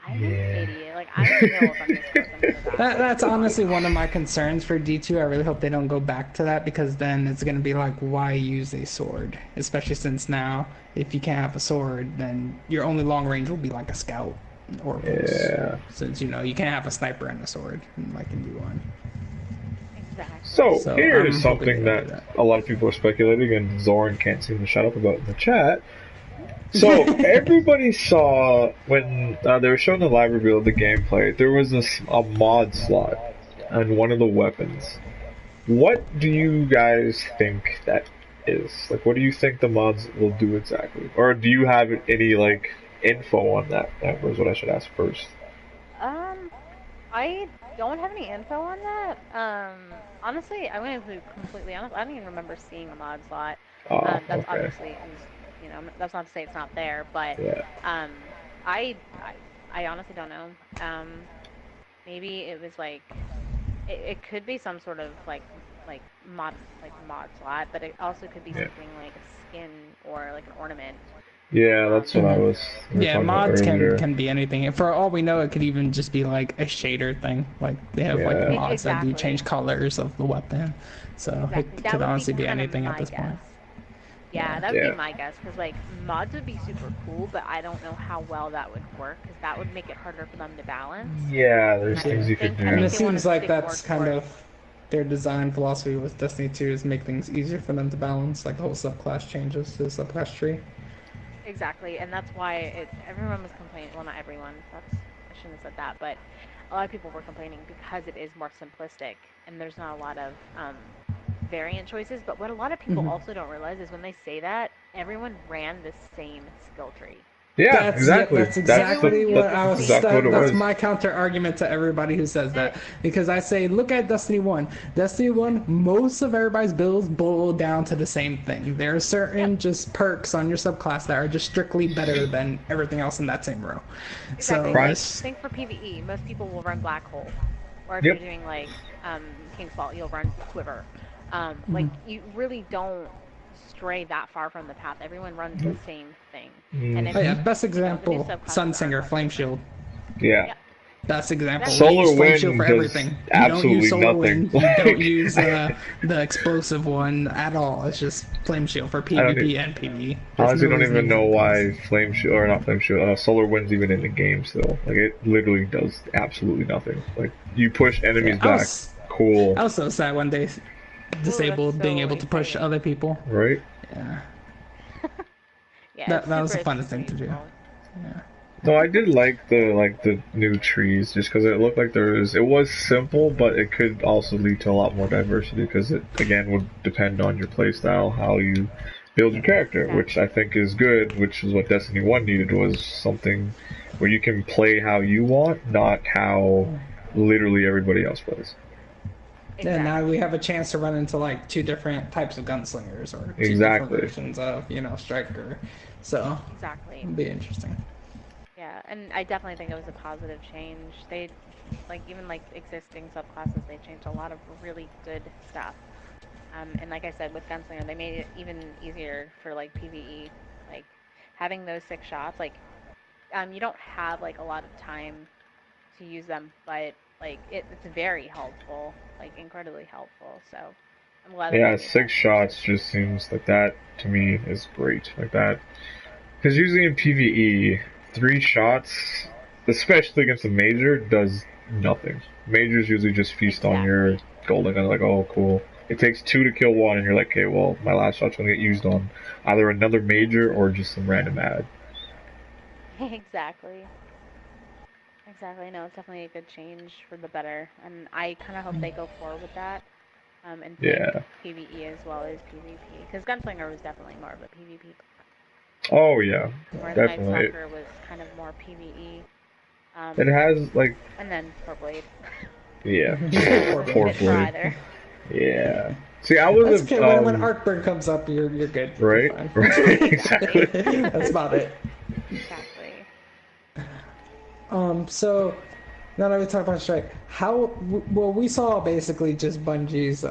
I'm an idiot. Like I don't know if I'm this person. That's honestly one of my concerns for D2. I really hope they don't go back to that, because then it's gonna be like, why use a sword? Especially since now, if you can't have a sword, then your only long range will be like a scout or since you know you can't have a sniper and a sword like in D1. So here's something that a lot of people are speculating, and Zoran can't seem to shut up about in the chat. So everybody saw when they were showing the live reveal of the gameplay, there was a mod slot on one of the weapons. What do you guys think that is? Like, what do you think the mods will do exactly? Or do you have any like info on that? That was what I should ask first. I don't have any info on that. Honestly, I'm going to be completely honest. I don't even remember seeing a mod slot. That's obviously, you know, that's not to say it's not there, but I honestly don't know. Maybe it was like it could be some sort of like mod slot, but it also could be something like a skin or like an ornament. Yeah, that's what I was. Yeah, mods can be anything. For all we know, it could even just be like a shader thing. Like they have like mods that do change colors of the weapon, so it could honestly be anything at this point. Yeah, that would be my guess, because like mods would be super cool, but I don't know how well that would work, because that would make it harder for them to balance. Yeah, there's things you could do. And it seems like that's kind of their design philosophy with Destiny 2 is make things easier for them to balance, like the whole subclass changes to the subclass tree. Exactly, and that's why everyone was complaining. Well, not everyone. I shouldn't have said that, but a lot of people were complaining because it is more simplistic and there's not a lot of variant choices. But what a lot of people also don't realize is when they say that, everyone ran the same skill tree. Yeah, exactly. That's exactly what I was. That's my counter argument to everybody who says that, because I say, look at Destiny 1. Destiny 1, most of everybody's builds boil down to the same thing. There are certain just perks on your subclass that are just strictly better than everything else in that same row. Exactly. So, think for PvE, most people will run Black Hole, or if you're doing like King's Fault, you'll run Quiver. Like you really don't stray that far from the path. Everyone runs the same thing. And if best example, Sunsinger Flame Shield. Yeah. best example. Solar We use flame wind shield for does everything. You absolutely don't use solar nothing. wind. You don't use the explosive one at all. It's just flame shield for I don't PvP and PvE. There's honestly no don't reason even to use know anything why else. flame shield or not flame shield. Solar wind's even in the game still. Like it literally does absolutely nothing. Like you push enemies Yeah, back. Cool. I was so sad when they disabled being so able to push exciting. other people. Right? Yeah, Yeah, that was a super fun thing to do. useful. Yeah. No, I did like the new trees just because it looked like it was simple, but it could also lead to a lot more diversity because it again would depend on your playstyle, how you build your character, which I think is good, which is what Destiny 1 needed was something where you can play how you want, not how literally everybody else plays. Yeah, now we have a chance to run into like two different types of gunslingers or two Exactly. different versions of, striker. So Exactly. it'll be interesting. Yeah, and I definitely think it was a positive change. They, even existing subclasses, they changed a lot of really good stuff. And like I said, with Gunslinger, they made it even easier for PvE. Like having those 6 shots, you don't have a lot of time to use them, but it's very helpful, incredibly helpful. So I'm glad that Yeah, they made 6 that shots change. just seems like that to me is great. Like that. Because usually in PvE, 3 shots, especially against a major, does nothing. Majors usually just feast on your golden gun, like, oh, cool. It takes 2 to kill 1, and you're like, okay, well, my last shot's gonna get used on either another major or just some random ad. Exactly. Exactly. No, it's definitely a good change for the better, and I kind of hope they go forward with that, and think Yeah. PvE as well as PvP, because Gunslinger was definitely more of a PvP. Oh, yeah. Whereas Night Definitely. Stalker was kind of more PvE. It has, And then Poor Blade. yeah. Poor Didn't try there. Yeah. See, I That's was okay. When Arcbird comes up, you're good. Right? You're fine. Right, exactly. That's about it. Exactly. So now that we talk about Strike, we saw basically just Bungie's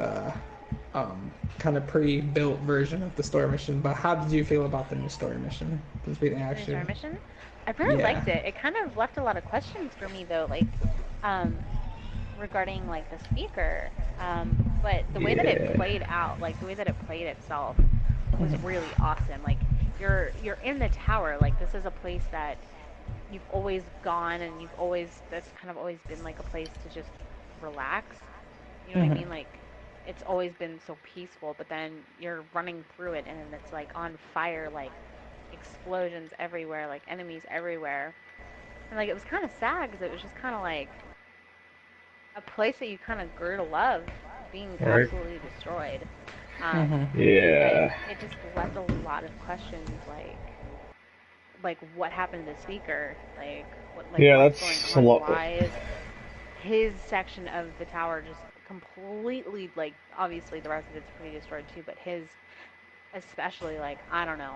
kind of pre-built version of the story mission. But how did you feel about the new story mission? The story mission? I really Yeah. liked it. It kind of left a lot of questions for me though, regarding the speaker. But the way that it played out, the way that it played itself, was really awesome. You're in the tower. This is a place that you've always gone, and that's kind of always been a place to just relax. You know what I mean? It's always been so peaceful, but then you're running through it, and it's on fire, explosions everywhere, enemies everywhere, and it was kind of sad because it was just kind of a place that you kind of grew to love being absolutely destroyed. Yeah. It just left a lot of questions, what happened to the speaker, yeah, what's that's going a on? lot. Why is his section of the tower just completely, obviously the rest of it's pretty destroyed too, but his especially, I don't know,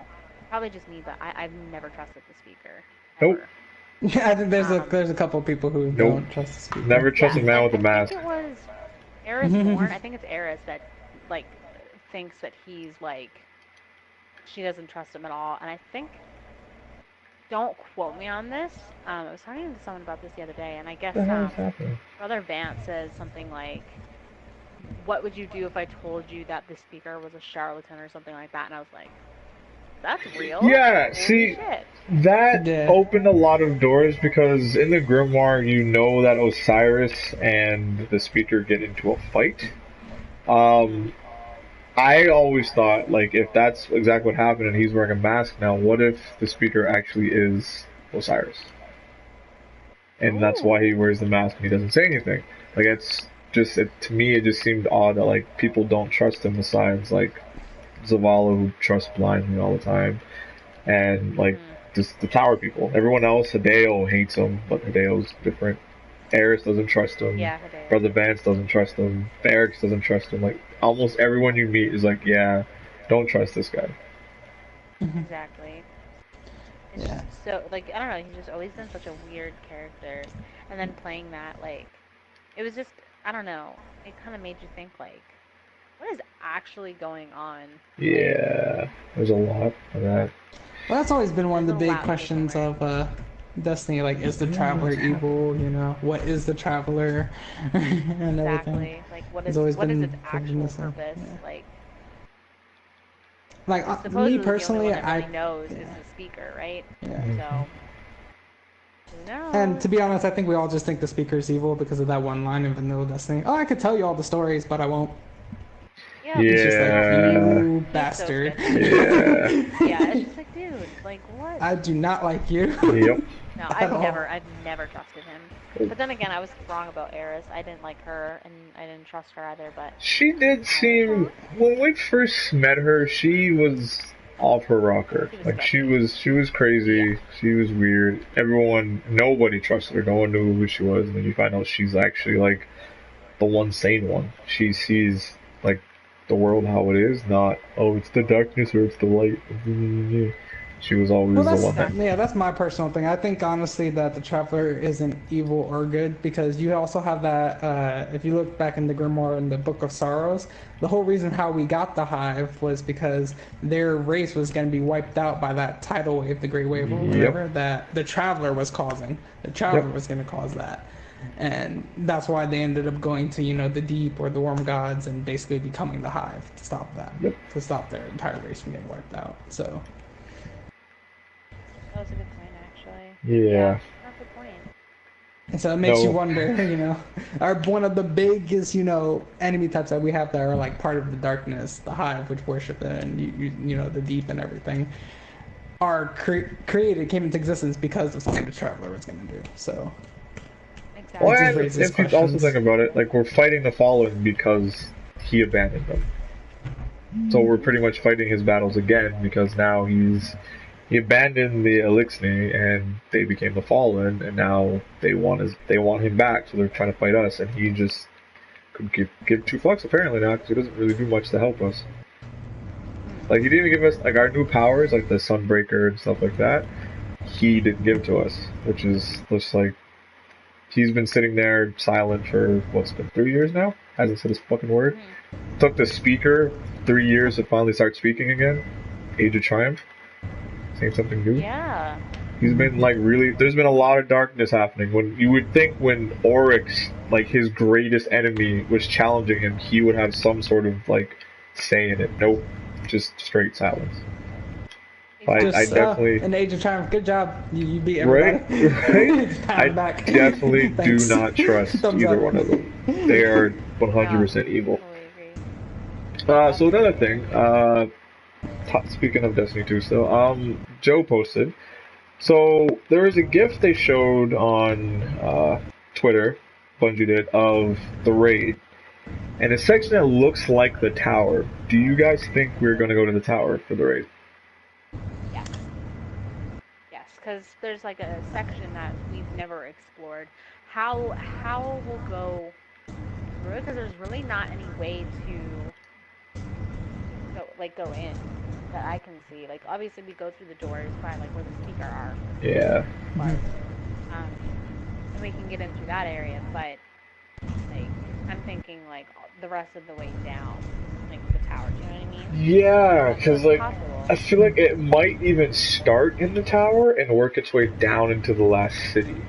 probably just me, but I've never trusted the speaker. Ever. Nope. Yeah, I think there's a couple people who don't trust the speaker. Never trust a man with a mask. I think it was Eris Bourne. I think it's Eris that thinks that he's she doesn't trust him at all, and I think, don't quote me on this. I was talking to someone about this the other day, and I guess Brother Vance says something like, "What would you do if I told you that the speaker was a charlatan or something like that?" And I was like, "That's real." Yeah, Holy see, shit. that opened a lot of doors because in the Grimoire, you know that Osiris and the speaker get into a fight. I always thought, if that's exactly what happened and he's wearing a mask now, what if the speaker actually is Osiris? And that's why he wears the mask and he doesn't say anything. It's just, to me, it just seemed odd that, people don't trust him besides, Zavala, who trusts blindly all the time. And, just the tower people. Everyone else, Hideo hates him, but Hideo's different. Eris doesn't trust him. Yeah, Hideo. Brother Vance doesn't trust him. Barracks doesn't trust him. Almost everyone you meet is yeah, don't trust this guy. Exactly. It's just so, I don't know, he's just always been such a weird character. And then playing that, it was just, I don't know, it kind of made you think, what is actually going on? Yeah, there's a lot of that. Well, that's always been one of the big questions of Destiny, like, is the Traveler evil? You know, what is the Traveler, and everything. Exactly. Like, what It's is always been its actual the same. purpose? Yeah. Like Me supposedly personally, the only one that really I knows is the speaker, right? yeah. So, who knows? And to be honest, I think we all just think the Speaker's evil because of that one line in Vanilla Destiny. Oh, I could tell you all the stories, but I won't. Yeah. It's just like, you He's bastard. So Yeah. yeah, it's just like, dude, like what? I do not like you. Yep. No, At all. I've never trusted him. But then again, I was wrong about Eris. I didn't like her, and I didn't trust her either. But She did seem, when we first met her, she was off her rocker. Like she was crazy. Yeah. She was weird. Nobody trusted her. No one knew who she was. And then you find out she's actually like the one sane one. She sees like the world how it is, not it's the darkness or it's the light. She was always the one that. Yeah, that's my personal thing. I think honestly that the Traveler isn't evil or good because you also have that. If you look back in the Grimoire in the Book of Sorrows, the whole reason how we got the Hive was because their race was going to be wiped out by that tidal wave, the Great Wave, or whatever that the Traveler was causing. The Traveler was going to cause that. And that's why they ended up going to, the Deep or the Worm Gods and basically becoming the Hive to stop that, to stop their entire race from getting wiped out. So. that was a good point, actually. Yeah. That's a good point. And so it makes you wonder, one of the biggest, enemy types that we have that are like part of the darkness, the Hive, which worship it, and the Deep and everything, are came into existence because of something the Traveler was going to do. So. Exactly. Well, and if you also think about it, like we're fighting the Fallen because he abandoned them. So we're pretty much fighting his battles again because now he abandoned the Elixir and they became the Fallen, and now they want him back, so they're trying to fight us, and he just could give two fucks apparently now because he doesn't really do much to help us. Like he didn't even give us like our new powers, like the Sunbreaker and stuff like that. He didn't give to us, which is just like he's been sitting there silent for what's been 3 years now. Hasn't said his fucking word. Took the speaker 3 years to finally start speaking again. Age of Triumph. Saying something new. Yeah. He's been like really. There's been a lot of darkness happening. When you would think when Oryx, like his greatest enemy, was challenging him, he would have some sort of like say in it. Nope, just straight silence. I definitely. An Age of Triumph. Good job. You beat everybody. Right. I back. definitely do not trust either one of them. They are 100% evil. So another thing. Speaking of Destiny 2 still, Joe posted. So there was a GIF they showed on Twitter, Bungie did, of the raid. And a section that looks like the tower. Do you guys think we're going to go to the tower for the raid? Yes, because there's like a section that we've never explored. How we'll go through it, because there's really not any way to go in that I can see. Like obviously we go through the doors by like where the speaker are. Yeah. But, and we can get in through that area, but like I'm thinking like the rest of the way down, like the tower. Do you know what I mean? Yeah, because like possible. I feel like it might even start in the tower and work its way down into the last city.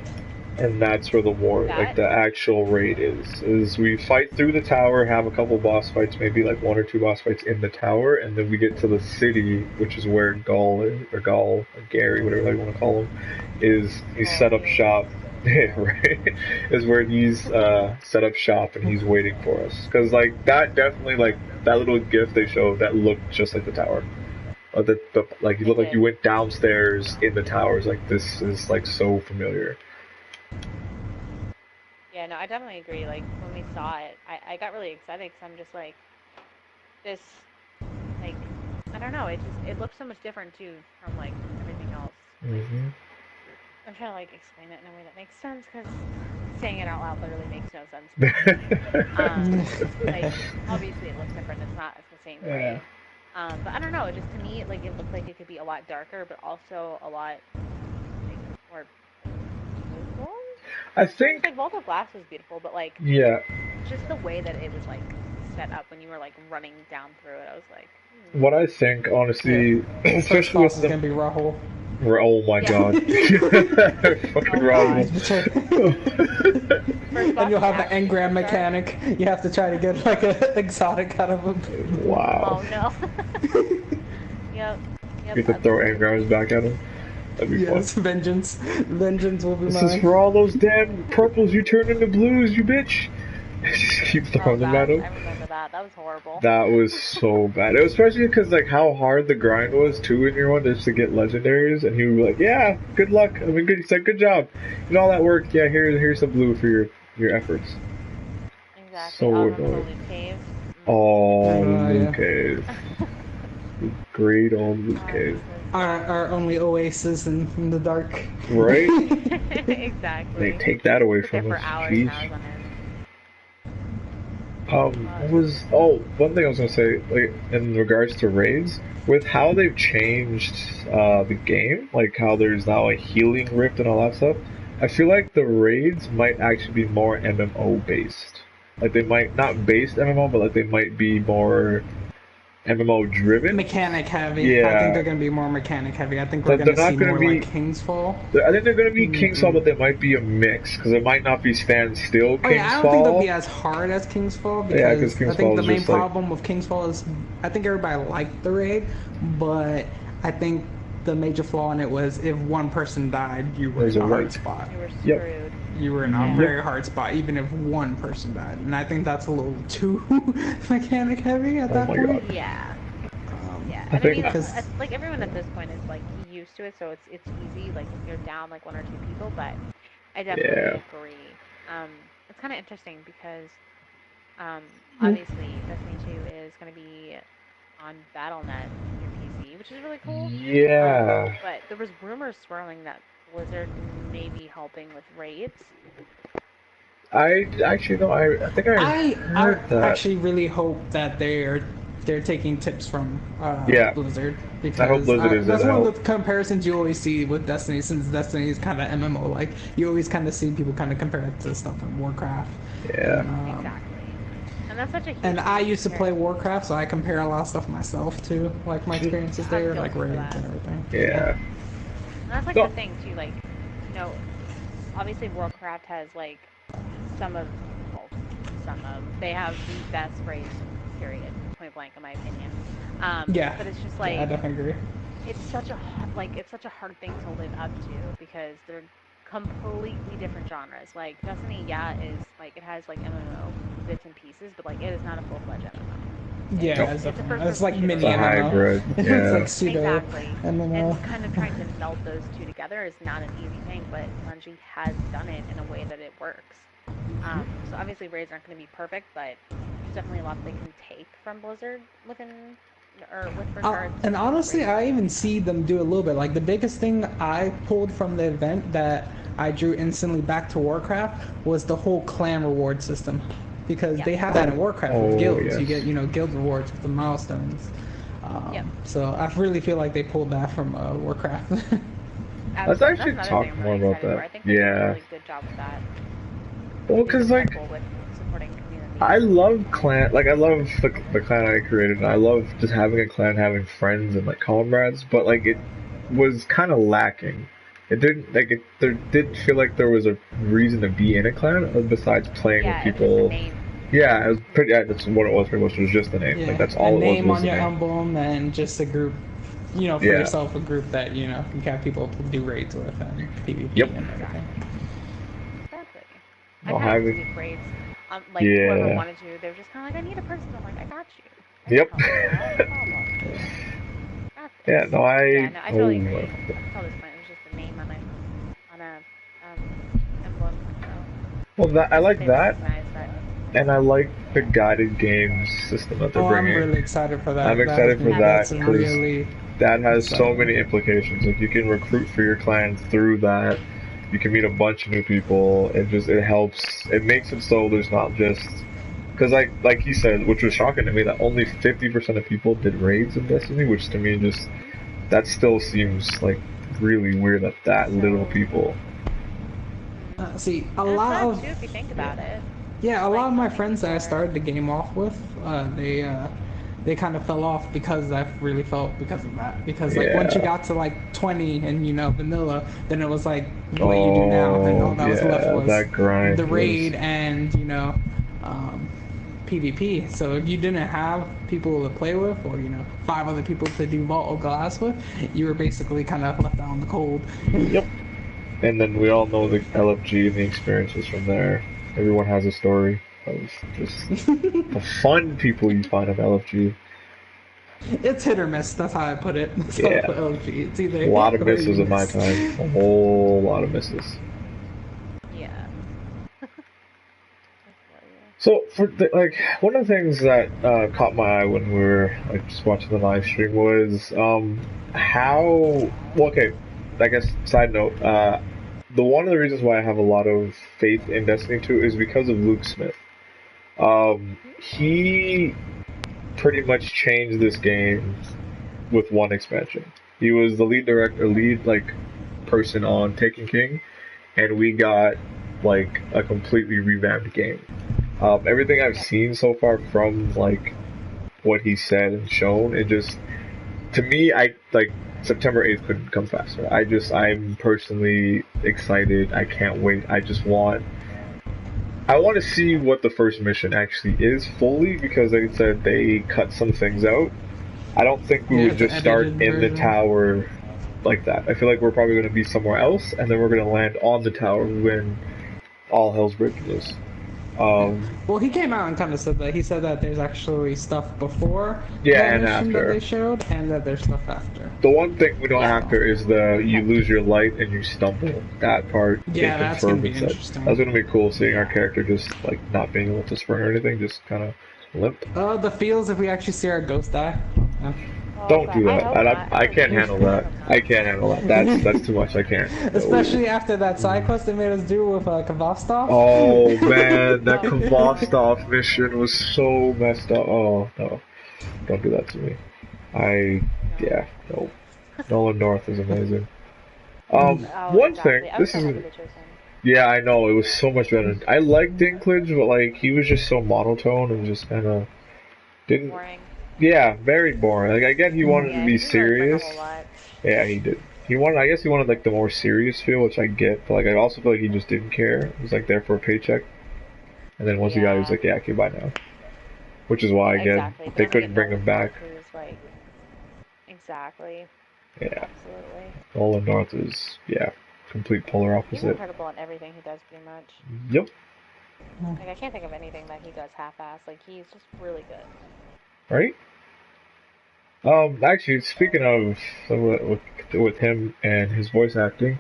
And that's where the war, like the actual raid is we fight through the tower, have a couple boss fights, maybe like 1 or 2 boss fights in the tower, and then we get to the city, which is where Gaul is, or Gary, whatever you want to call him, is. He's set up shop. Yeah, right. Is where he's set up shop and he's waiting for us. Because like that definitely, like that little GIF they showed, that looked just like the tower. Like you look like you went downstairs in the towers. Like this is like so familiar. Yeah, no, I definitely agree. Like, when we saw it, I got really excited because I'm just like, this, like, I don't know, it looks so much different, too, from, like, everything else. Mm-hmm. I'm trying to, like, explain it in a way that makes sense, because saying it out loud literally makes no sense. Like, obviously it looks different, it's the same way. But I don't know, it just, to me, like, it looked like it could be a lot darker, but also a lot, like, more beautiful. I think like Vault of Glass was beautiful, but like just the way that it was like set up when you were like running down through it, I was like. What I think, honestly, especially with them, is gonna be Rahul. Oh my god. Fucking Rob. And you'll have the engram mechanic. You have to try to get like an exotic out of him. Wow. Oh no. Yep. You have to throw engrams back at him. That'd be Yes, fun. vengeance. Vengeance will be This mine. is for all those damn purples you turned into blues, you bitch. Just keep throwing them at him. I remember that. That was horrible. That was so bad. It was especially because like how hard the grind was too in your one just to get legendaries, and he would be like, "Yeah, good luck. I mean, good. He said, good job. And all that work. Yeah, here's some blue for your efforts." Exactly. So Loot annoying. Cave. Oh, yeah. Luke Cave. Great old Luke Cave. Our only oasis in the dark. Right? Exactly. They take that away Sit there from for us. hours Jeez. and hours on end. One thing I was gonna say, like in regards to raids, with how they've changed the game, like how there's now a healing rift and all that stuff, I feel like the raids might actually be more MMO based. Like they might not based MMO, but like they might be more MMO driven. Mechanic heavy. Yeah. I think they're gonna be more mechanic heavy. I think we're But gonna they're see not gonna more be- like Kingsfall. I think they're gonna be Kingsfall, but they might be a mix because it might not be standstill Kingsfall. Oh yeah, I don't think they'll be as hard as Kingsfall because Yeah, 'cause I Kingsfall think the is main just like- problem with Kingsfall is I think everybody liked the raid, but I think the major flaw in it was if one person died, you were There's in a a hard right. spot. You were Yep. screwed. You were in a very hard spot, even if one person died. And I think that's a little too mechanic heavy at that my point. God. Yeah. Yeah. I And think- mean, Because- like everyone at this point is like used to it, so it's easy. Like if you're down like one or two people, but I definitely Yeah. agree. It's kind of interesting because obviously Destiny 2 is going to be on BattleNet in your PC, which is really cool. Yeah. But there was rumors swirling that Blizzard may be helping with raids. I actually no. I think I heard I that. actually really hope that they're taking tips from Yeah. Blizzard because I hope Blizzard is that's gonna one help. of the comparisons you always see with Destiny, since Destiny is kind of MMO. Like you always kind of see people kind of compare it to stuff in Warcraft. Yeah. Exactly. And that's such a huge And I thing used to play compared- Warcraft, so I compare a lot of stuff myself too, like my experiences there, I'm like guilty raids for and that. everything. Yeah. And that's like No. the thing too, like, you know, obviously Warcraft has like they have the best raids, period, point blank in my opinion. Yeah. But it's just I like, definitely agree. it's such a hard thing to live up to because they're completely different genres. Like Destiny, yeah, is like it has like MMO bits and pieces, but like it is not a full-fledged MMO. Yeah, Nope. it's, It's a it's like first-person mini It's a MMO. hybrid. It's Yeah. like pseudo Exactly. MMO. And kind of trying to meld those two together is not an easy thing, but Bungie has done it in a way that it works. So obviously raids aren't going to be perfect, but there's definitely a lot they can take from Blizzard with regards. And to honestly, raids. I even see them do a little bit. Like the biggest thing I pulled from the event that I drew instantly back to Warcraft was the whole clan reward system, because Yeah. they have that in Warcraft Oh, with guilds. yes. You get guild rewards with the milestones. Yep. So I really feel like they pulled that from Warcraft. Let's actually another talk thing I'm more really about excited for. that. I think they did a Yeah. really good job with that. Well, because like With supporting community. I love clan. Like I love the clan I created. And I love just having a clan, having friends and like comrades. But like it was kind of lacking. It didn't like it. There didn't feel like there was a reason to be in a clan besides playing Yeah, with it's just a people. name. Yeah, it was pretty. Yeah, that's what it was. Pretty much, it was just the name. Yeah, Like that's all a it name was. on your the name. emblem and just a group, for Yeah. yourself, a group that you have people to do raids with and PvP Yep. and everything. Exactly. I'll I've had have to it. do grades. Like Yeah. whoever wanted to, they were just kind of like, I need a person. I'm like, I got you. I can Yep. help you. Not a problem. Got this. Yeah, no, I. Yeah, no, I totally oh, agree. Up until this point, it was just a name on a emblem. So Well, that I like they that, recognize that. and I like the guided games system that they're Oh, I'm bringing. really excited for that. I'm excited for that, That's 'cause really That has so exciting. many implications. Like you can recruit for your clans through that. You can meet a bunch of new people. It helps. It makes it so there's not just because like he said, which was shocking to me, that only 50% of people did raids in Destiny, which to me just that still seems like really weird that little people. see a And it's lot sad, of too, if you think about it. yeah, a Like, lot of my looking friends that I for- started the game off with, they kind of fell off because I really felt because of that. Because like once you got to like 20 and vanilla, then it was like what you do now, and all that was left was that grind the raid and PvP. So if you didn't have people to play with, or 5 other people to do Vault of Glass with, you were basically kind of left out in the cold. Yep. And then we all know the LFG and the experiences from there. Everyone has a story of just the fun people you find on LFG. It's hit or miss. That's how I put it. Yeah. LFG. It's either a lot of misses in my time. A whole lot of misses. Yeah. So for one of the things that caught my eye when we were just watching the live stream was how I guess side note, one of the reasons why I have a lot of faith in Destiny 2 is because of Luke Smith. He pretty much changed this game with one expansion. He was the lead person on Taken King, and we got a completely revamped game. Everything I've seen so far from what he said and shown, it just, to me, September 8th couldn't come faster. I'm personally excited. I can't wait. I want to see what the first mission actually is fully, because they said they cut some things out. I don't think we would just start in the tower like that. I feel like we're probably going to be somewhere else, and then we're going to land on the tower when all hell's breaking loose. Well, he came out and kind of said that. He said that there's actually stuff before and after that they showed, and that there's stuff after. The one thing we know after is you lose your light and you stumble. That part. Yeah, that's gonna be interesting. That's gonna be cool, seeing our character just not being able to sprint or anything, just kind of limp. The feels if we actually see our ghost die. Yeah. Don't do that. I can't handle that. I can't handle that. That's too much. I can't. Especially after that side quest they made us do with Kvostov. Oh man, that Kvostov mission was so messed up. Oh no, don't do that to me. No. Nolan North is amazing. One thing. This is. Yeah, I know, it was so much better. I liked Dinklage, but he was just so monotone and just kind of didn't. Boring. Yeah, very boring. I get he wanted to be serious. Yeah, he did. I guess he wanted the more serious feel, which I get. But I also feel like he just didn't care. He was there for a paycheck. And then once he got, he was like, "Yeah, okay, bye now." Which is why they couldn't bring him back. Exactly. Yeah. Absolutely. Nolan North is complete polar opposite. He's incredible in everything he does, pretty much. Yep. I can't think of anything that he does half-ass. He's just really good. Right? Actually, speaking of with him and his voice acting,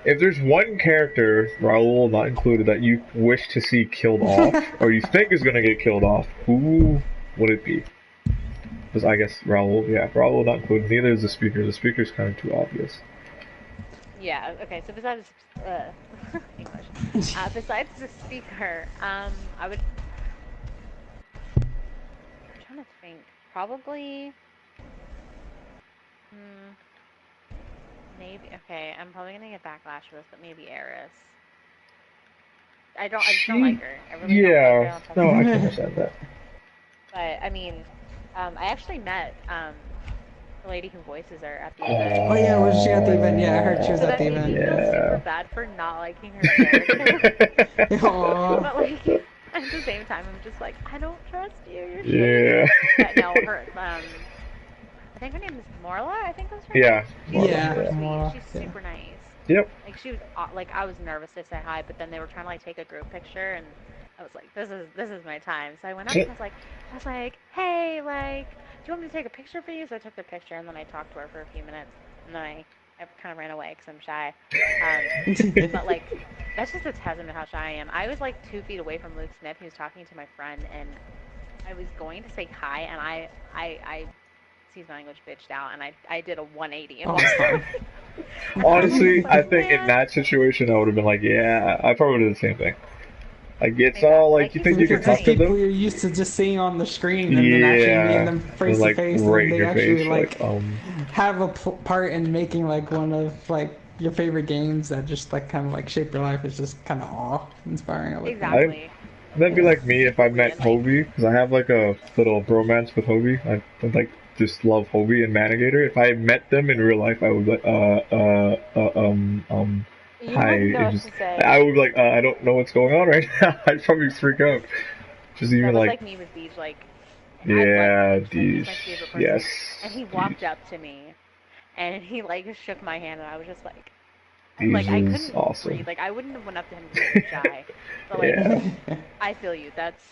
if there's one character, Raul not included, that you wish to see killed off, or you think is gonna get killed off, who would it be? Because I guess Raul not included. Neither is the speaker. The speaker's kind of too obvious. Yeah. Okay. So besides English, besides the speaker, I would. I'm trying to think. Probably. Maybe. Okay. I'm probably gonna get backlash for this, but maybe Eris. I just don't like her. I really don't like her. No, I can understand that. But I mean, I actually met the lady who voices her at the event. Oh yeah, was she at the event? Yeah, I heard she was at the event. I feel super bad for not liking her character. But at the same time, I'm just I don't trust you. You're shitty. But no, her. I think her name is Morla. I think that's her name. She's super nice. Yep. She was I was nervous to say hi, but then they were trying to take a group picture, and I was like, this is my time. So I went up and I was like, hey, do you want me to take a picture for you? So I took the picture, and then I talked to her for a few minutes, and then I kind of ran away because I'm shy. But that's just a testament to how shy I am. I was 2 feet away from Luke Smith. He was talking to my friend, and I was going to say hi, and I excuse my language, bitched out, and I did a 180. Honestly, I think in that situation, I would have been I probably would have done the same thing. It's all you think you can talk to them. People you're used to just seeing on the screen, and then actually meeting them face to face, and they actually have a part in making one of your favorite games that just kind of shape your life. Is just kind of awe-inspiring. Exactly. That'd be like me if I met Hobie, because I have like a little bromance with Hobie. I like just love Hobie and Manigator. If I met them in real life, I would be like, You hi. wouldn't know And what just, to say. I would be like, I don't know what's going on right now. I'd probably freak out. Just That even was like, like me with Beach. Like, I yeah, love Beach. Like, he's these, my favorite person. yes. And he walked up to me, and he like shook my hand, and I was just like, These like I is couldn't awesome. breathe. Like I wouldn't have went up to him because he was shy. But like, Yeah. I feel you. That's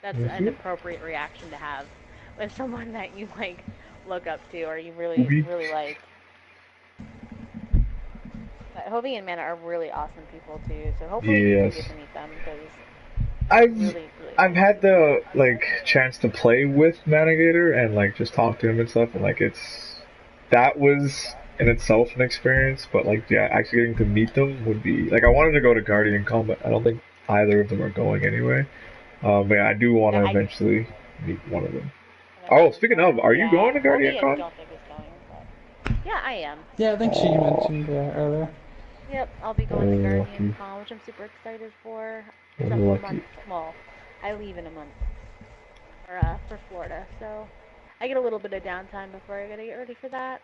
an appropriate reaction to have with someone that you like look up to or you really like. But Hobie and Mana are really awesome people too. So hopefully you Yes. get to meet them because I've had the like chance to play with Manigator and like just talk to him and stuff, and like that was in itself an experience. But like yeah, actually getting to meet them would be like I wanted to go to Guardian Con, but I don't think either of them are going anyway. But yeah, I do want to eventually meet one of them. Oh, speaking of, are you going to Guardian Con? I don't think it's going, but yeah, I am. Yeah, I think she mentioned earlier. Yep, I'll be going to Guardian Con, which I'm super excited for. It's a month. Well, I leave in a month for Florida, so I get a little bit of downtime before I gotta get ready for that.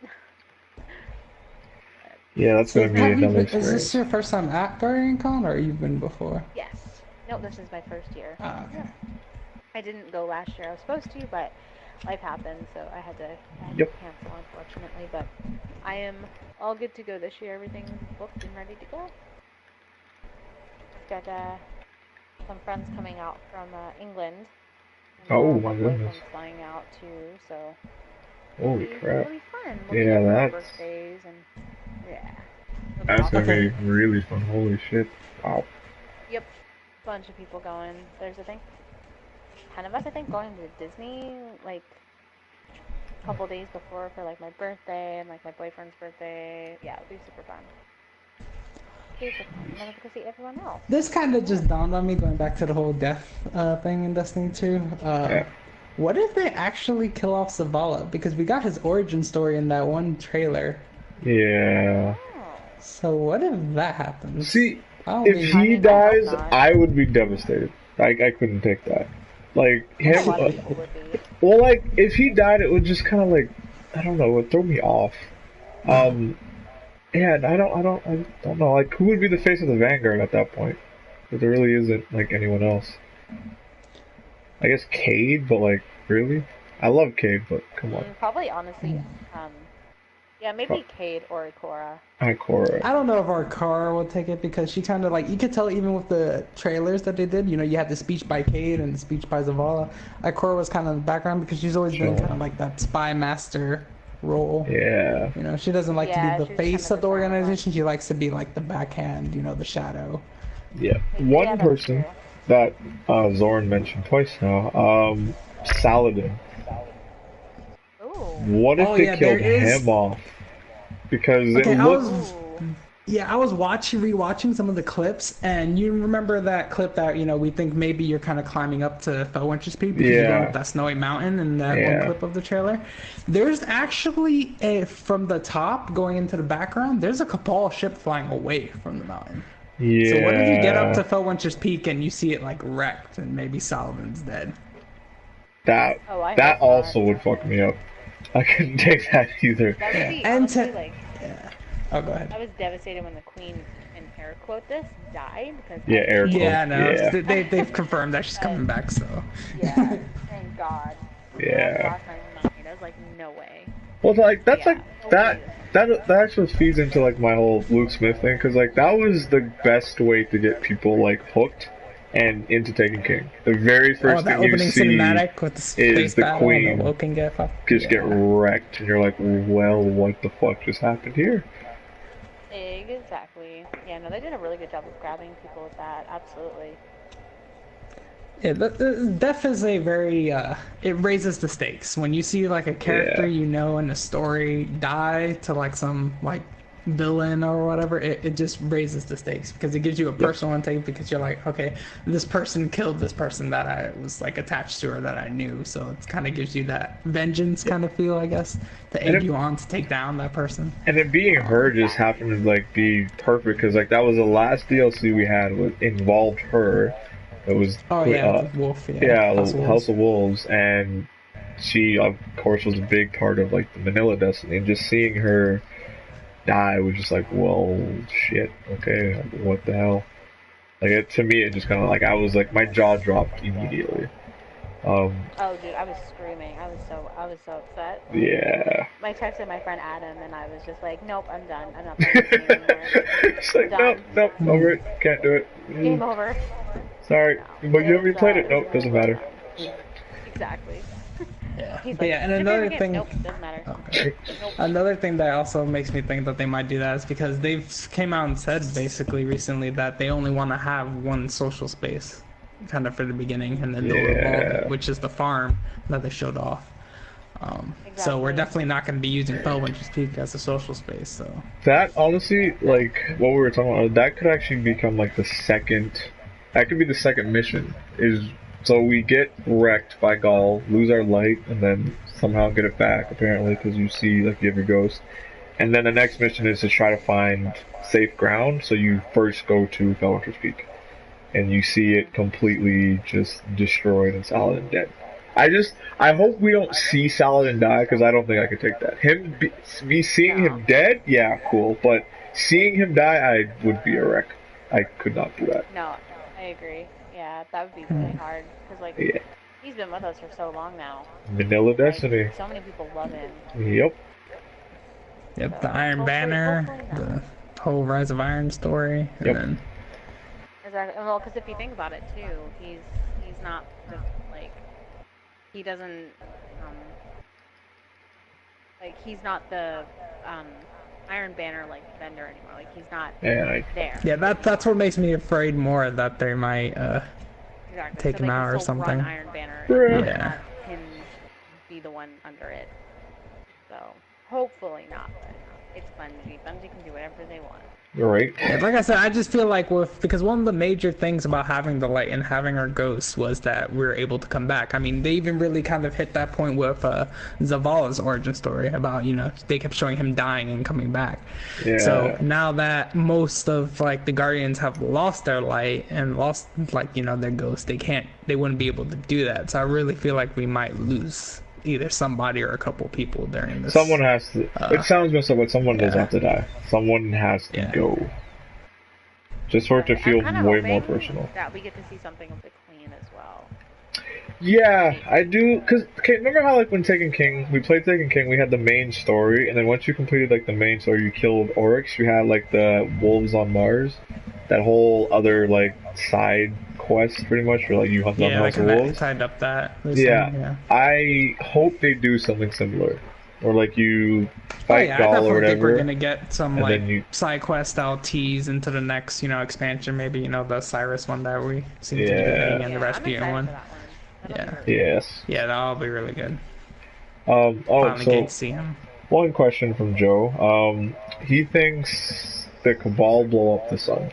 Yeah, that's gonna be another experience. Is this your first time at Guardian Con, or you've been before? Yes. No, this is my first year. Ah, okay. I didn't go last year. I was supposed to, but life happened, so I had to cancel, unfortunately. But I am all good to go this year. Everything's booked and ready to go. I've got some friends coming out from England. Oh my goodness. My boyfriend's flying out too, so holy crap. It'll be fun. Yeah, that's birthdays and yeah. That's gonna be really fun. Holy shit. Wow. Yep. Bunch of people going. There's 10 of us, I think, going to Disney like a couple days before for like my birthday and like my boyfriend's birthday. Yeah, it'll be super fun. And then I get to see everyone else. This kind of just dawned on me, going back to the whole death thing in Destiny 2. What if they actually kill off Zavala? Because we got his origin story in that one trailer. Yeah. So what if that happens? See, if he dies, I would be devastated. I couldn't take that. Like him. Well, like if he died, it would just kind of like I don't know, it would throw me off. Yeah, I don't know. Like, who would be the face of the Vanguard at that point? Because there really isn't like anyone else. I guess Cade, but like, really? I love Cade, but come on. Probably, honestly, yeah, maybe Cade or Ikora. Ikora. I don't know if Ikora will take it because she kind of like you could tell even with the trailers that they did. You know, you had the speech by Cade and the speech by Zavala. Ikora was kind of in the background because she's always been kind of like that spy master role. Yeah. You know, she doesn't like to be the face of the organization. She likes to be like the backhand, you know, the shadow. Yeah. One person that Zoran mentioned twice now, Saladin. Ooh. What if they killed him off? Because it looks... I was rewatching some of the clips, and you remember that clip that, you know, we think maybe you're kind of climbing up to Felwinter's Peak because you're going up that snowy mountain in that one clip of the trailer. There's actually from the top going into the background, there's a Cabal ship flying away from the mountain. Yeah. So what if you get up to Felwinter's Peak and you see it like wrecked and maybe Saladin's dead? That also would fuck me up. I couldn't take that either. That would be honestly, Oh, go ahead. I was devastated when the Queen, in air quote this, died because air quote. Yeah, no, they've confirmed that she's coming back, so. Yeah, thank God. Yeah. I was like, no way. Well, like that's that actually feeds into like my whole Luke Smith thing because like that was the best way to get people like hooked and into Taken King. The very first thing you see cinematic with the is the Queen just get wrecked, and you're like, well, what the fuck just happened here? Exactly. Yeah, no, they did a really good job of grabbing people with that. Absolutely. Yeah, the death is a very it raises the stakes when you see like a character you know in a story die to like some like villain or whatever. It just raises the stakes because it gives you a personal intake because you're like, okay, this person killed this person that I was like attached to or that I knew, so it kind of gives you that vengeance kind of feel, I guess, to aid you on to take down that person. And it being her just happened to like be perfect because like that was the last DLC we had involved her. It was Oh yeah, the wolf. yeah, House of the Wolves. House of Wolves, and she of course was a big part of like the Manila Destiny, and just seeing her die was just like, well, shit, okay, like, what the hell? Like to me, it just kind of like I was like my jaw dropped immediately. Oh, dude, I was screaming. I was so upset. Yeah. I texted my friend Adam, and I was just like, nope, I'm done. I'm not playing this game anymore. It's like, nope, Done. nope, over it, can't do it. Game over. Sorry, No, but you haven't it's, replayed it. Nope, doesn't matter. Exactly. Yeah. He's But like, yeah, and "Did you play another the game?" thing. Nope, doesn't matter. Okay. Nope. Another thing that also makes me think that they might do that is because they've came out and said basically recently that they only want to have one social space, kind of for the beginning, and then they'll evolve it, which is the farm that they showed off. So we're Exactly. definitely not going to be using Fellwinter's Peak as a social space. So That honestly, like what we were talking about, that could actually become like the second. That could be the second mission. Is so we get wrecked by Gaul, lose our light, and then somehow get it back. Apparently, because you see like you have your ghost, and then the next mission is to try to find safe ground. So you first go to Fellwinter's Peak, and you see it completely just destroyed and Saladin dead. I hope we don't see Saladin die because I don't think I could take that. Me seeing him dead, yeah, cool. But seeing him die, I would be a wreck. I could not do that. No, I agree. Yeah, that would be really hard because like he's been with us for so long now. Manila Destiny. So many people love him. Yep. Yep, So, the Iron hopefully Banner, not. the whole Rise of Iron story, and Yep. then Exactly. Well, because if you think about it too, he's not the, like he doesn't like he's not the Iron Banner like vendor anymore. Like he's not there. yeah, that's what makes me afraid more that they might Exactly. take so him they out can or still something. Run Iron Banner and Yeah. not him be the one under it. So hopefully not. But it's Bungie. Bungie can do whatever they want. Right. Yeah, like I said, I just feel like because one of the major things about having the light and having our ghosts was that we were able to come back. I mean, they even really kind of hit that point with Zavala's origin story about, they kept showing him dying and coming back. Yeah. So now that most of like the Guardians have lost their light and lost their ghosts, they wouldn't be able to do that. So I really feel like we might lose either somebody or a couple people during this. Someone has to. It sounds messed up, but someone does have to die. Someone has to go. Just for it to feel way more personal. That we get to see something of the Queen as well. Yeah, I do. Cause remember how like when Taken King, we played Taken King, we had the main story, and then once you completed like the main story, you killed Oryx. You had like the Wolves on Mars, that whole other like side quest, pretty much, where like you hunt down the House of Wolves. Tied up that. Yeah, I hope they do something similar, or like you fight Gaul or whatever. I think we're gonna get some and like then side quest style tease into the next, expansion. Maybe the Cyrus one that we seem to be getting, and the Rasputin one. Yes. Yeah, that'll be really good. Finally get to see him. One question from Joe. He thinks the Cabal blow up the sun.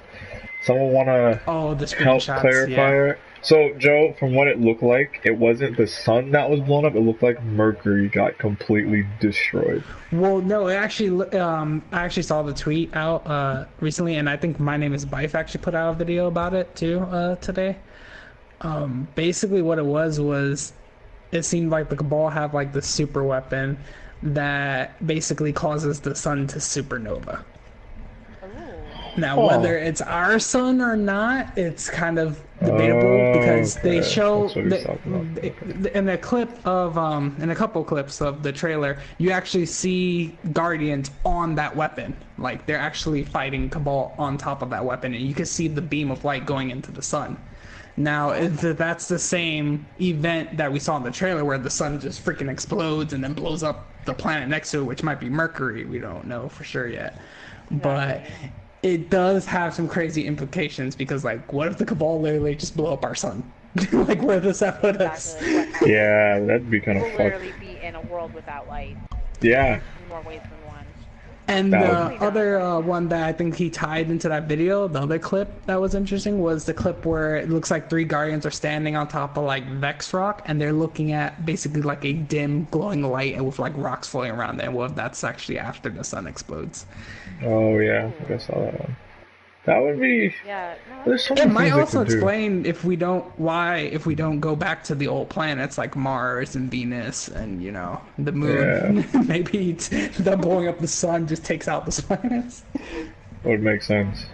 Someone wanna help clarify it? So, Joe, from what it looked like, it wasn't the sun that was blown up. It looked like Mercury got completely destroyed. Well, no, it actually, I actually saw the tweet out recently, and I think My Name is Bife actually put out a video about it too today. Basically, what it was it seemed like the Cabal have like the super weapon that basically causes the sun to supernova. Now, whether it's our sun or not, it's kind of debatable because they show in a clip of in a couple clips of the trailer, you actually see Guardians on that weapon, like they're actually fighting Cabal on top of that weapon, and you can see the beam of light going into the sun. Now, if that's the same event that we saw in the trailer where the sun just freaking explodes and then blows up the planet next to it, which might be Mercury, we don't know for sure yet, but it does have some crazy implications because, like, what if the Cabal literally just blow up our sun? Like, where does that put us? Yeah, that'd be kind of We'll fucked. literally be in a world without light. Yeah. In more ways than one. And the other one that I think he tied into that video, the other clip that was interesting, was the clip where it looks like 3 Guardians are standing on top of, like, Vex Rock, and they're looking at basically, like, a dim, glowing light and with, like, rocks floating around there. Well, that's actually after the sun explodes. Oh, yeah, I think I saw that one. That would be. Yeah, no, There's so It many might things they also could do. explain if we don't go back to the old planets like Mars and Venus and the moon. Yeah. Maybe them blowing up the sun just takes out the planets Would make sense.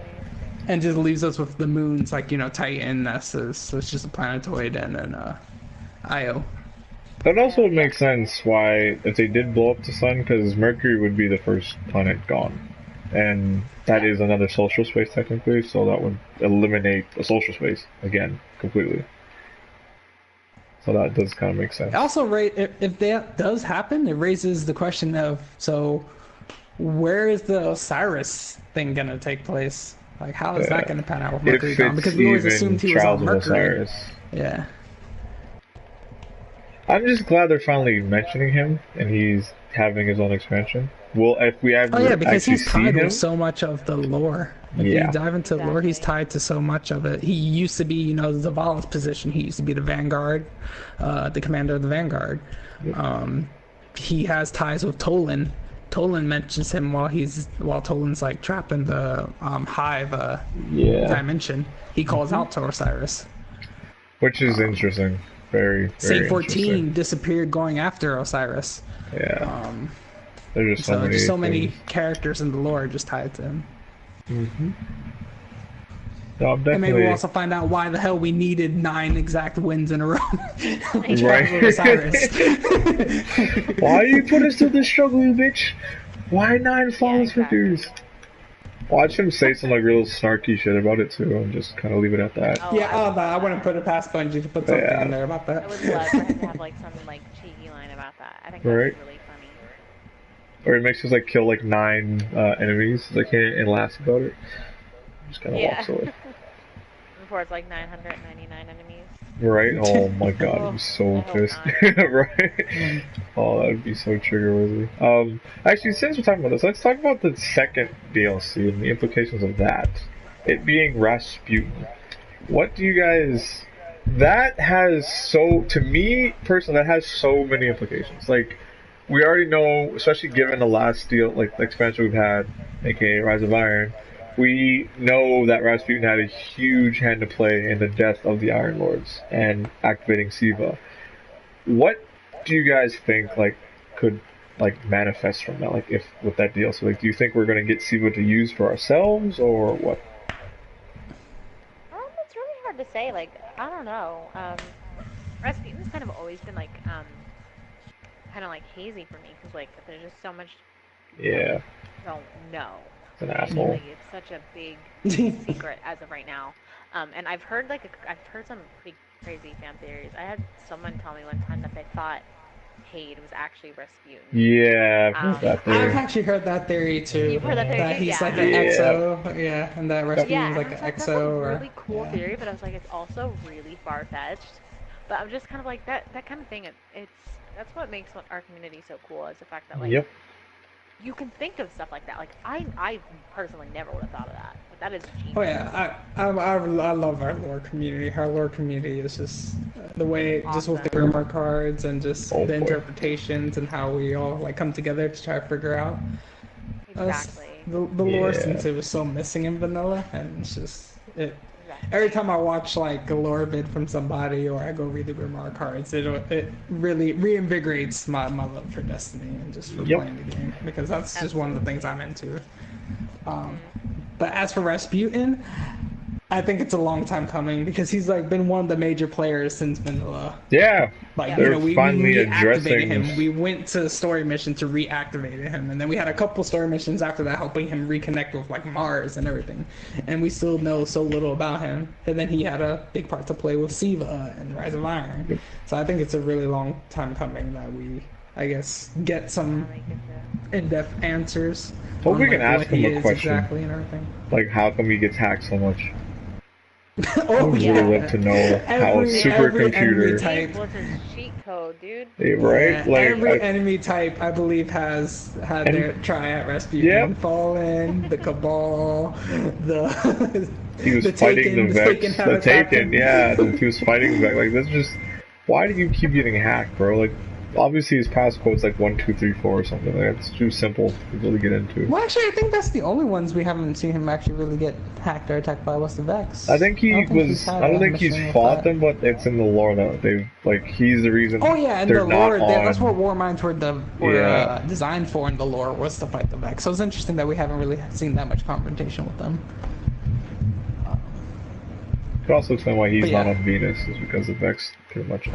and just leaves us with the moons like Titan. So it's just a planetoid and then Io. That also would make sense why if they did blow up the sun, because Mercury would be the first planet gone, and that is another social space technically, so that would eliminate a social space again completely. So that does kind of make sense. Also, if that does happen, it raises the question of where is the Osiris thing gonna take place? Like, how is that gonna pan out with Mercury If gone? it's Because we always even assumed he was Trials on of Mercury. Osiris. Yeah. I'm just glad they're finally mentioning him, and he's having his own expansion. Well, if we ever Oh yeah, because actually he's see tied him, with so much of the lore. If Yeah. you dive into lore, he's Exactly. tied to so much of it. He used to be, Zavala's position. He used to be the Vanguard, the commander of the Vanguard. He has ties with Tolan. Tolan mentions him while Tolan's like trapped in the hive yeah, dimension. He calls out to Osiris. which is interesting. Very, very Saint 14 interesting. disappeared going after Osiris. Yeah, there's just so So many. just so many things. characters in the lore just tied to him. No, I'm And definitely. maybe we'll also find out why the hell we needed 9 exact wins in a row. Right. Osiris. Why you put us through this struggle, you bitch? Why 9 flawless exactly. victories? Watch him say some like real snarky shit about it too, and just kind of leave it at that. Oh, Yeah, I wouldn't put it past Bungie to put something Yeah. in there about I that. would love for him to have like some like cheeky line about that. I think that's Right. really funny. Or he makes us like kill like 9 enemies, like and laughs about it. Just kind of Yeah. walks away. Before it's like 999 enemies. Right? Oh my god, I'm so I hope pissed. not. Right? Oh, that would be so trigger worthy. Actually, since we're talking about this, let's talk about the second DLC and the implications of that. It being Rasputin. What do you guys... That has to me, personally, that has so many implications. Like, we already know, especially given the last deal, like the expansion we've had, aka Rise of Iron, we know that Rasputin had a huge hand to play in the death of the Iron Lords and activating Siva. What do you guys think could manifest from that? Like if with that deal, so do you think we're gonna get Siva to use for ourselves or what? It's really hard to say. Like, I don't know. Rasputin's kind of always been like, kind of like hazy for me because like there's just so much Yeah, don't know. it's an asshole. Like, it's such a big secret as of right now. And I've heard some pretty crazy fan theories. I had someone tell me one time that they thought Cade was actually Rasputin. Yeah, I've heard that I've theory. actually heard that theory too. You've heard that theory That too? he's Yeah. like an Yeah. exo, yeah, and that Rasputin Yeah, is and like I an was like, exo. that's a or, really cool yeah. theory, but I was like, it's also really far fetched. But I'm just kind of like that kind of thing. That's what makes our community so cool is the fact that like Yep. you can think of stuff like that. Like I personally never would have thought of that. But that is genius. Oh yeah, I love our lore community. Our lore community is just the way, just with the Grimoire cards and just Oh, the boy. interpretations and how we all like come together to try to figure out. Exactly. The lore Yeah. since it was so missing in vanilla, and it's just it. Exactly. Every time I watch like a lore vid from somebody or I go read the Grimoire cards, it really reinvigorates my love for Destiny and just for Yep. playing the game, because that's just one of the things I'm into. But as for Rasputin, I think it's a long time coming because he's like been one of the major players since vanilla. Yeah, Like, they're we finally reactivated addressing. him. We went to story mission to reactivate him, and then we had a couple story missions after that helping him reconnect with like Mars and everything. And we still know so little about him. And then he had a big part to play with Siva and Rise of Iron. So I think it's a really long time coming that we, I guess, get some Finally get to- in-depth answers. Hope on, we can like, ask what him he a is question. exactly and everything. Like, how come he gets hacked so much? I Oh would yeah. really love to know how a Every enemy supercomputer. type. What's his cheat code, dude? Right? Yeah, Like, every enemy type, I believe, has had their try at Rasputin. Yep. Fallen, the Cabal, the he was the fighting the Vex, had the attacked Taken, him. yeah. He was fighting the Vex. Like, that's just. Why do you keep getting hacked, bro? Like, obviously his passcode's like 1, 2, 3, 4 or something. Like it's too simple to really get into. Well, actually, I think that's the only ones we haven't seen him actually really get hacked or attacked by was the Vex. I think I don't think he's fought them, but it's in the lore that they've he's the reason. Oh yeah, and they're the lore. not That's what on. war minds were designed for in the lore, was to fight the Vex. So it's interesting that we haven't really seen that much confrontation with them. Could also explain why he's yeah. not on Venus is because the Vex pretty much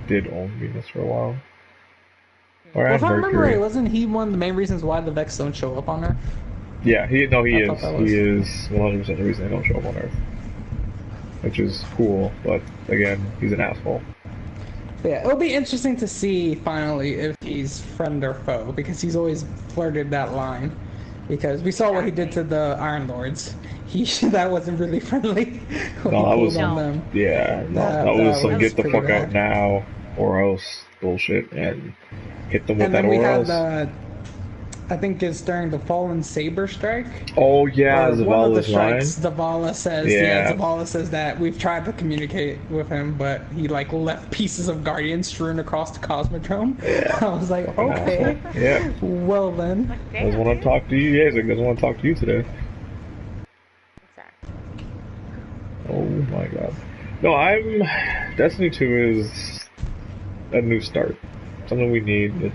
did own Venus for a while. Or Well, if I remember Mercury. right, wasn't he one of the main reasons why the Vex don't show up on Earth? Yeah, he I is. thought that was- He is 100% the reason they don't show up on Earth. Which is cool, but again, he's an asshole. But yeah, it'll be interesting to see finally if he's friend or foe, because he's always flirted that line. Because we saw what he did to the Iron Lords. That wasn't really friendly. When No, he that pulled was on them. that That was some was get the pretty fuck out bad. now or else bullshit and hit them with And that then we or had else. I think it's during the Fallen Saber strike. Oh yeah, Or one of the Zavala's line. strikes, Zavala says, Yeah. Zavala says that we've tried to communicate with him, but he left pieces of Guardian strewn across the Cosmodrome. Yeah. I was like, okay, Yeah. well then. Like, Doesn't damn, want to talk to you. Yeah, he's like, doesn't want to talk to you today. Exactly. Oh my god. No, Destiny 2 is a new start. Something we need.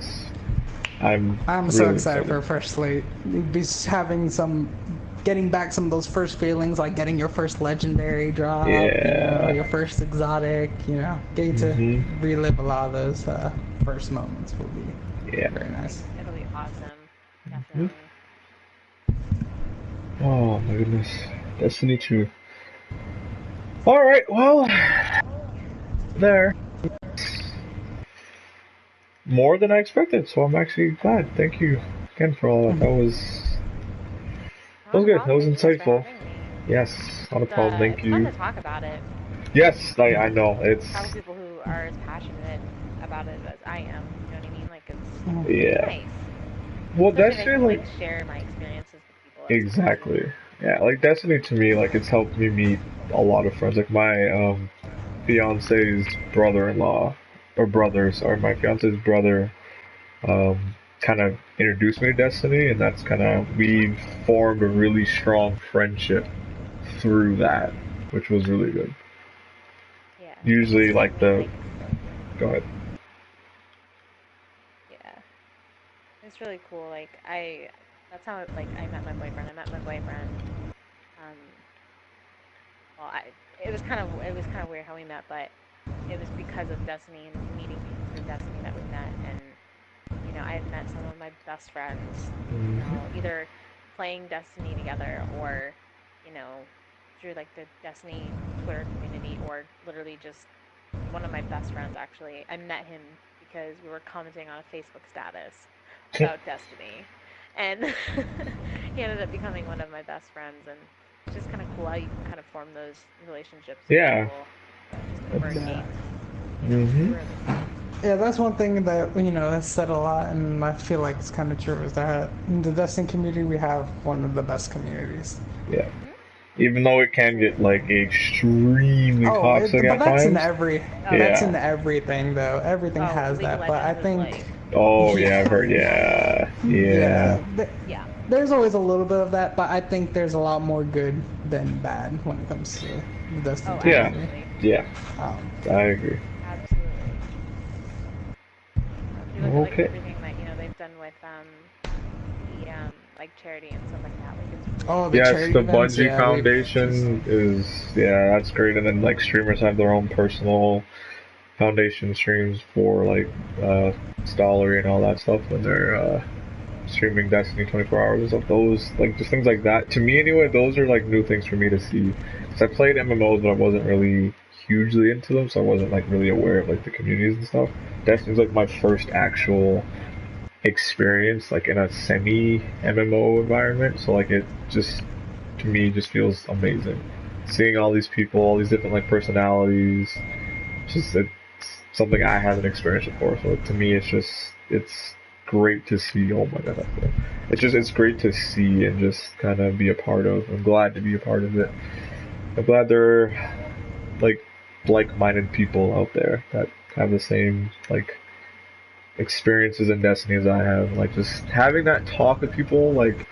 I'm so really excited for a fresh slate. Be having getting back some of those first feelings, like getting your first legendary drop, Yeah. your first exotic, getting to relive a lot of those first moments will be very nice. It'll be awesome. Definitely. Oh my goodness. Destiny 2. Alright, well, there. More than I expected, so I'm actually glad. Thank you again for all that. That was good. That was insightful. Yes, not a problem. Thank It's you. fun to talk about it. Yes, I know. It's Talk with people who are as passionate about it as I am. You know what I mean? Like it's yeah. nice. Well, Especially Destiny if I can, share my experiences with people. exactly. Yeah, like Destiny to me, it's helped me meet a lot of friends. Like my fiance's brother-in-law or brothers, or my fiance's brother, kind of introduced me to Destiny, and that's we formed a really strong friendship through that, which was really good. Yeah. Usually, go ahead. Yeah. It's really cool. That's how I met my boyfriend. It was kind of weird how we met, but it was because of Destiny and meeting people through Destiny that we met. And I had met some of my best friends, either playing Destiny together or through the Destiny Twitter community, or literally just one of my best friends actually. I met him because we were commenting on a Facebook status about Destiny, and he ended up becoming one of my best friends. And it's just kind of cool how you can kind of form those relationships with Yeah. people just over games. Mhm. Yeah, that's one thing that that's said a lot, and I feel like it's kind of true. Is that in the Destiny community we have one of the best communities. Yeah. Even though it can get extremely toxic but at that's times. that's in everything though. Everything has League of that, but I Legends is think Oh yeah, I've heard. Yeah. yeah. There's always a little bit of that, but I think there's a lot more good than bad when it comes to the Destiny Yeah. community. Yeah. I agree. Absolutely. If you look at Okay. everything that they've done with the charity and stuff like that, it's Oh, the Yes, charity the events, Bungie yeah, Foundation that's great. And then streamers have their own personal foundation streams for Stollery and all that stuff when they're streaming Destiny 24 hours and stuff. Those just things like that. To me anyway, those are new things for me to see. Because I played MMOs, but I wasn't really hugely into them, so I wasn't really aware of the communities and stuff. Destiny's my first actual experience in a semi MMO environment, so it just to me just feels amazing. Seeing all these people, all these different personalities, it's something I haven't experienced before. So to me, it's great to see. Oh my god, it's great to see and just kind of be a part of. I'm glad to be a part of it. I'm glad there are like-minded people out there that have the same experiences in Destiny as I have. Like, just having that talk with people, like,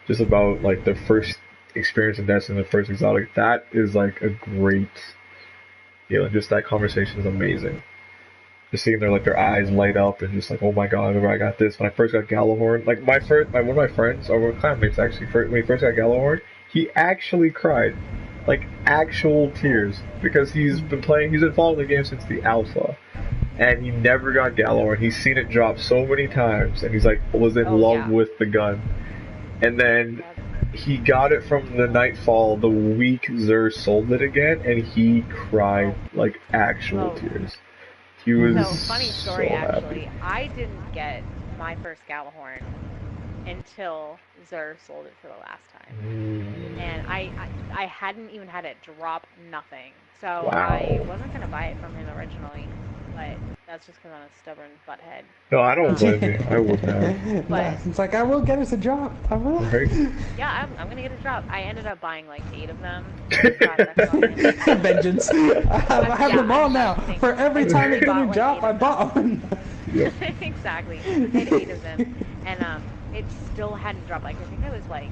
just about, like, their first experience in Destiny, the first exotic, that is, like, a great feeling. Just that conversation is amazing. Just seeing their eyes light up and just like, oh my god, I remember I got this. When I first got Galahorn, like, one of my friends, or one of my clanmates actually, when he first got Galahorn, he actually cried. Like, actual tears. Because he's been following the game since the alpha. And he never got Galahorn. He's seen it drop so many times, and he's like, was in love with the gun. And then he got it from the Nightfall the week Xur sold it again, and he cried, like, actual tears. He was funny story, so actually. happy. I didn't get my first Galahorn until Xur sold it for the last time. And I hadn't even had it drop nothing. So I wasn't going to buy it from him originally. But that's just because I'm a stubborn butthead. No, I don't blame you. I wouldn't have. But it's like, I will get us a drop. I will. Right? Yeah, I'm going to get a drop. I ended up buying like 8 of them. Vengeance. I have them all now. For every time it got a drop, I bought one. Yep. Exactly. I had 8 of them. And it still hadn't dropped. Like, I think it was like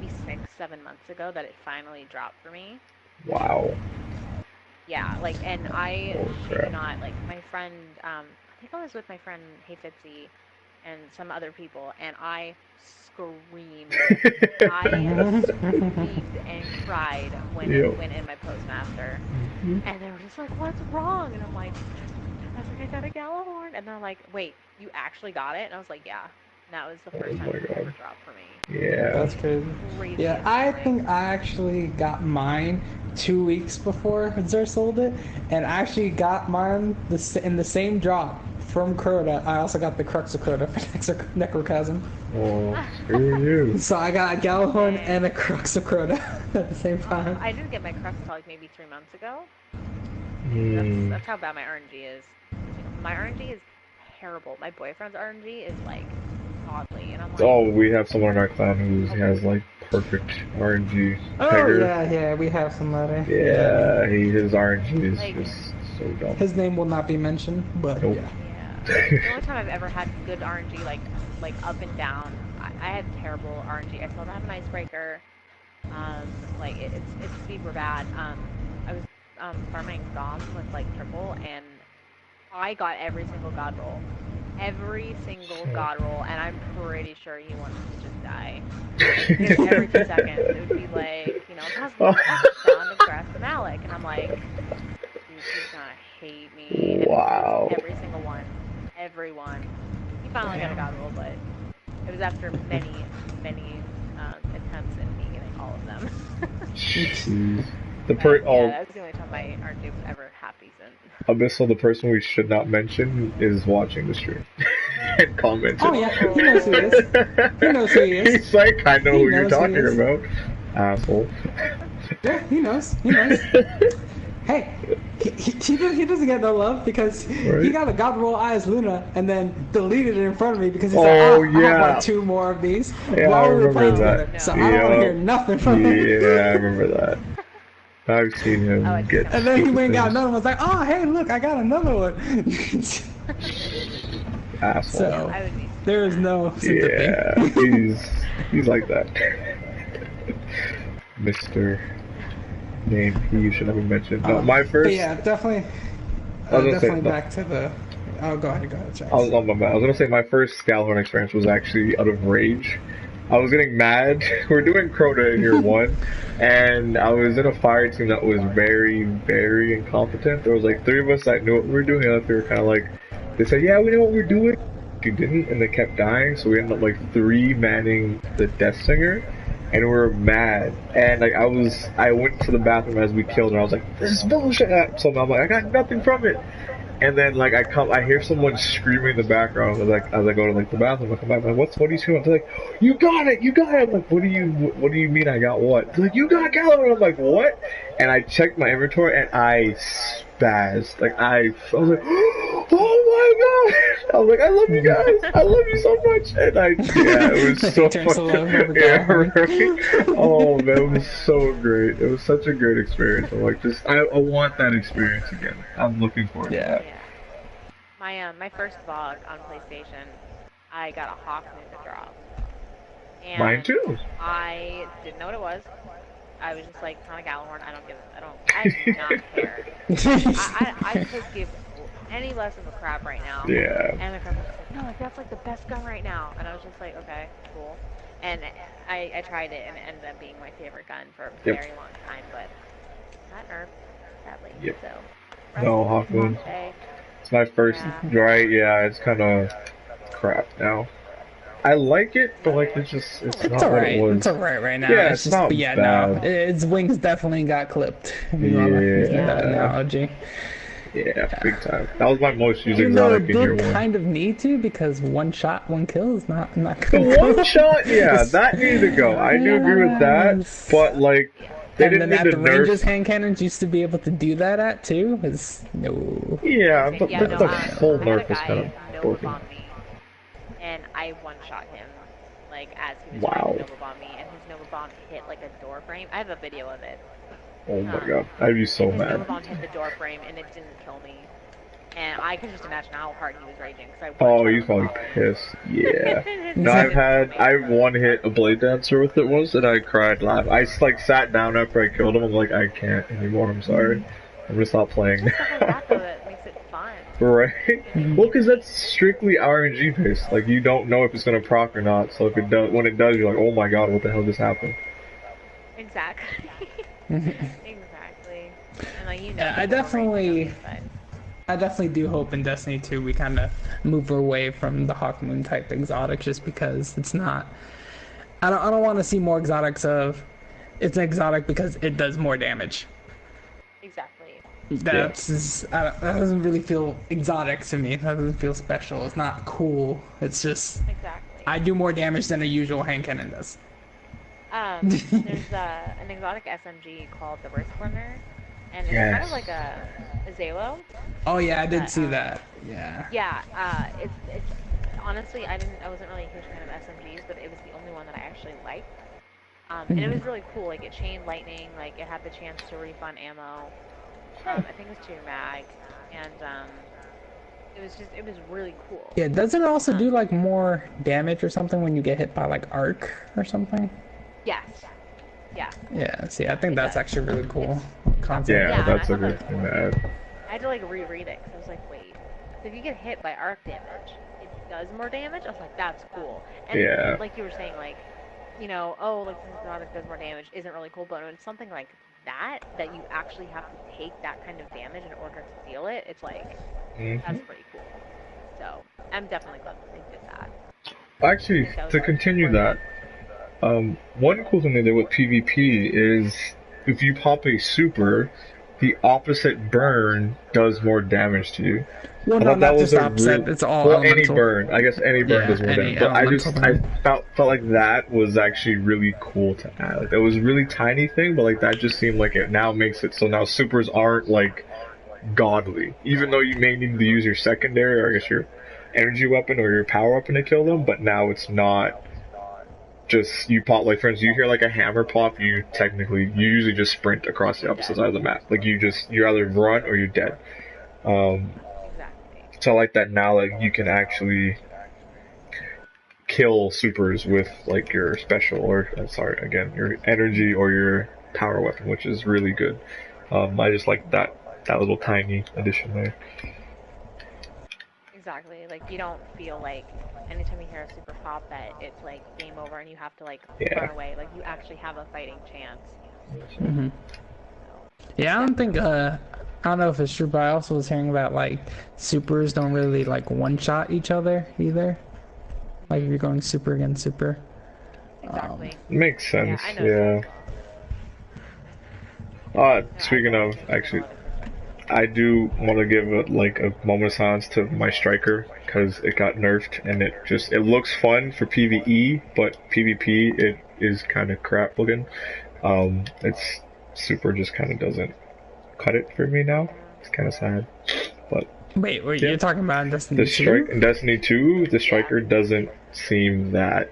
maybe 6-7 months ago that it finally dropped for me. Wow. Yeah, like, and I did not, like, my friend, I think I was with my friend Hey Fitzy and some other people, and I screamed. I screamed and cried when it went in my postmaster. And they were just like, what's wrong? And I'm like, I got a Galahorn. And they're like, wait, you actually got it? And I was like, yeah. And that was the first time it ever dropped for me. Yeah. That's crazy. Yeah, I think I actually got mine 2 weeks before Xur sold it, and I actually got mine in the same drop from Crota. I also got the Crux of Crota for Necrochasm. Oh, screw you. So I got a Galahorn and a Crux of Crota at the same time. I didn't get my Crux until like maybe 3 months ago. That's how bad my RNG is. My RNG is terrible. My boyfriend's RNG is like godly, and I'm like, oh, we have someone in our clan who has like perfect RNG. Oh yeah, we have somebody. Yeah, his RNG is like, just so dumb. His name will not be mentioned, but nope. Yeah. The only time I've ever had good RNG, like up and down, I had terrible RNG. I still don't have an icebreaker. Like it's super bad. I was farming Dom with like triple, and I got every single god roll. Every single god roll, and I'm pretty sure he wants to just die. Because every 2 seconds, it would be like, you know, down to grass the Malik, and I'm like, dude, he's gonna hate me. And wow. Every single one. Everyone. He finally got a god roll, but it was after many attempts at me getting all of them. Jeez. That was the only time my RNG was ever half decent. Abyssol, the person we should not mention, is watching the stream and commenting. Oh yeah, he knows who he is. He knows who he is. He's like, I know who you're talking about, asshole. Yeah, he knows. He knows. Hey, he doesn't get no love because he got a god roll Eyes Luna and then deleted it in front of me because he's I have like 2 more of these while we were playing together. So I don't want to hear nothing from him. Yeah, I remember that. I've seen him get. And then he went and got another one. I was like, oh, hey, look, I got another one. Asshole. So, there is no sympathy. Yeah, he's like that. Mr. Name he should have been mentioned. No, my first. Yeah, definitely. Definitely back to the. Oh, go ahead, Chaqs. I was gonna say my first Scalhorn experience was actually out of rage. I was getting mad. We're doing Crota in year 1, and I was in a fire team that was very, very incompetent. There was like 3 of us that knew what we were doing, and they were kind of like, they said, yeah, we know what we're doing. We didn't, and they kept dying, so we ended up like 3-manning the Death Singer, and we were mad. And like I went to the bathroom as we killed, and I was like, this is bullshit. So I'm like, I got nothing from it. And then like I hear someone screaming in the background as I go to like the bathroom. I come back, I'm like, what are you screaming? They're like, you got it. I'm like, what do you mean I got what? They're like, you got Galahorn. I'm like, what? And I checked my inventory and I spazzed. Like I was like, oh my god! I was like, I love you guys. I love you so much. And it was so fucking right? Oh man, it was so great. It was such a great experience. I'm like, I want that experience again. I'm looking forward to that. My first VOG on PlayStation, I got a Hawk Moon to drop. And Mine too. I didn't know what it was. I was just like, Sonic Gallahorn, I do not care. I could give any less of a crap right now. Yeah. And my friend was like, no, like, that's like the best gun right now. And I was just like, okay, cool. And I tried it, and it ended up being my favorite gun for a very long time, but not nerfed, sadly. Yep. So, No, Hawk Moon. It's my first, right? Yeah, it's kind of crap now. I like it, but like it's not alright. what it was. It's alright right now. Yeah, it's just not yeah, bad. no, its wings definitely got clipped. If you Yeah. want to use that analogy. Yeah, big time. That was my most used Even though exotic it in year did one. kind of need to, because one shot, one kill is not The good. one shot, yeah, that needed to go. I do agree with that, but like they and didn't then need at to the Rangers nerf. hand cannons used to be able to do that at too. Is no. Yeah, but Yeah, the whole I had a nerf was guy kind of Nova broken. bomb me, and I one-shot him, like, as he was Wow. trying to Nova bomb me, and his Nova bomb hit, like, a door frame. I have a video of it. Oh my god, I'd be so His Nova mad. bomb hit the door frame, and it didn't kill me. And I could just imagine how hard he was raging, because I Oh, one-shot he's him probably with pissed. Yeah. it. No, I've one hit a blade dancer with it once, and I cried laugh. I just like sat down after I killed him. I'm like, I can't anymore. I'm sorry. I'm gonna stop playing. Just stuff like that, though, that makes it fun. Right? Well, because that's strictly RNG based. Like you don't know if it's gonna proc or not. So if it does, when it does, you're like, oh my god, what the hell just happened? Exactly. Exactly. And like, you know, Yeah, I definitely do hope in Destiny 2 we kind of move away from the Hawk Moon type exotic, just because it's not. I don't want to see more exotics of. It's an exotic because it does more damage. Exactly. That doesn't really feel exotic to me. That doesn't feel special. It's not cool. It's just Exactly. I do more damage than a usual hand cannon does. There's an exotic SMG called the Risk Runner, and it's kind of like a Zalo. Oh yeah, I did But, see that. Yeah. Yeah, it's honestly, I wasn't really a huge fan of SMGs, but it was the only one that I actually liked. And it was really cool. Like, it chained lightning. Like, it had the chance to refund ammo. I think it was 2 mag, and it was really cool. Yeah, doesn't it also do like more damage or something when you get hit by like arc or something? Yes. Yeah. Yeah, see, I think that's actually really cool concept. Yeah, Yeah, that's I a thought good that thing was to add. I had to like reread it because I was like, wait. So if you get hit by arc damage, it does more damage? I was like, that's cool. And Yeah. like you were saying, like, you know, oh, like this exotic does more damage isn't really cool, but when it's something like that you actually have to take that kind of damage in order to deal it, it's like, that's pretty cool. So I'm definitely glad that they did that. Actually, to continue that, one cool thing they did with PvP is if you pop a super, the opposite burn does more damage to you. Well, I no, thought that not was just a opposite. It's all well, any elemental. burn. I guess any burn Yeah, does more any damage. But elemental burn. I felt like that was actually really cool to add. Like, it was a really tiny thing, but like that just seemed like it now makes it so now supers aren't like godly. Even though you may need to use your secondary, or I guess your energy weapon or your power weapon to kill them, but now it's not just you pop. Like, for instance, you hear like a hammer pop, you usually just sprint across the opposite side of the map. Like you either run or you're dead. Exactly. So I like that now, like you can actually kill supers with like your special or your energy or your power weapon, which is really good. I just like that little tiny addition there. Exactly. Like, you don't feel like anytime you hear a super pop that it's like game over and you have to like run away. Like, you actually have a fighting chance. Mm-hmm. Yeah, I don't think I don't know if it's true, but I also was hearing about like supers don't really like one-shot each other either. Like if you're going super against super. Exactly. Makes sense. I know. Speaking of, actually, I do want to give a moment of silence to my striker because it got nerfed and it looks fun for PvE, but PvP it is kind of crap looking. It's super just kind of doesn't cut it for me now. It's kind of sad, but wait, you're talking about in Destiny 2? In Destiny 2, the striker doesn't seem that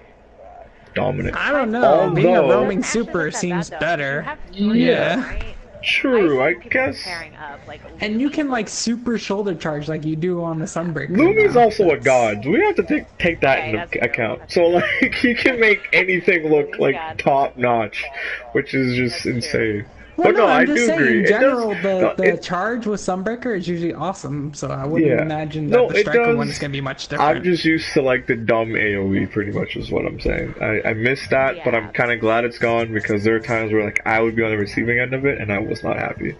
dominant. I don't know. Being a roaming Actually, super not that seems bad, though. better. You have three, Yeah. right? True, I see people guess. pairing up, like, And you can like super shoulder charge like you do on the Sunbreaker. Lumi's now. also a god. We have to take that Okay, into that's true. account. That's So true. like, he can make anything look Lumi's like god. top notch, which is just That's true. insane. Well, But no, I'm I just do saying, agree. in It does. general, No, the charge with Sunbreaker is usually awesome, so I wouldn't Yeah. imagine No, that the it Striker does. one is going to be much I'm different. just used to like the dumb AoE, pretty much is what I'm saying. I miss that, but I'm Yeah. kind of glad it's gone because there are times where like I would be on the receiving end of it and I was not happy.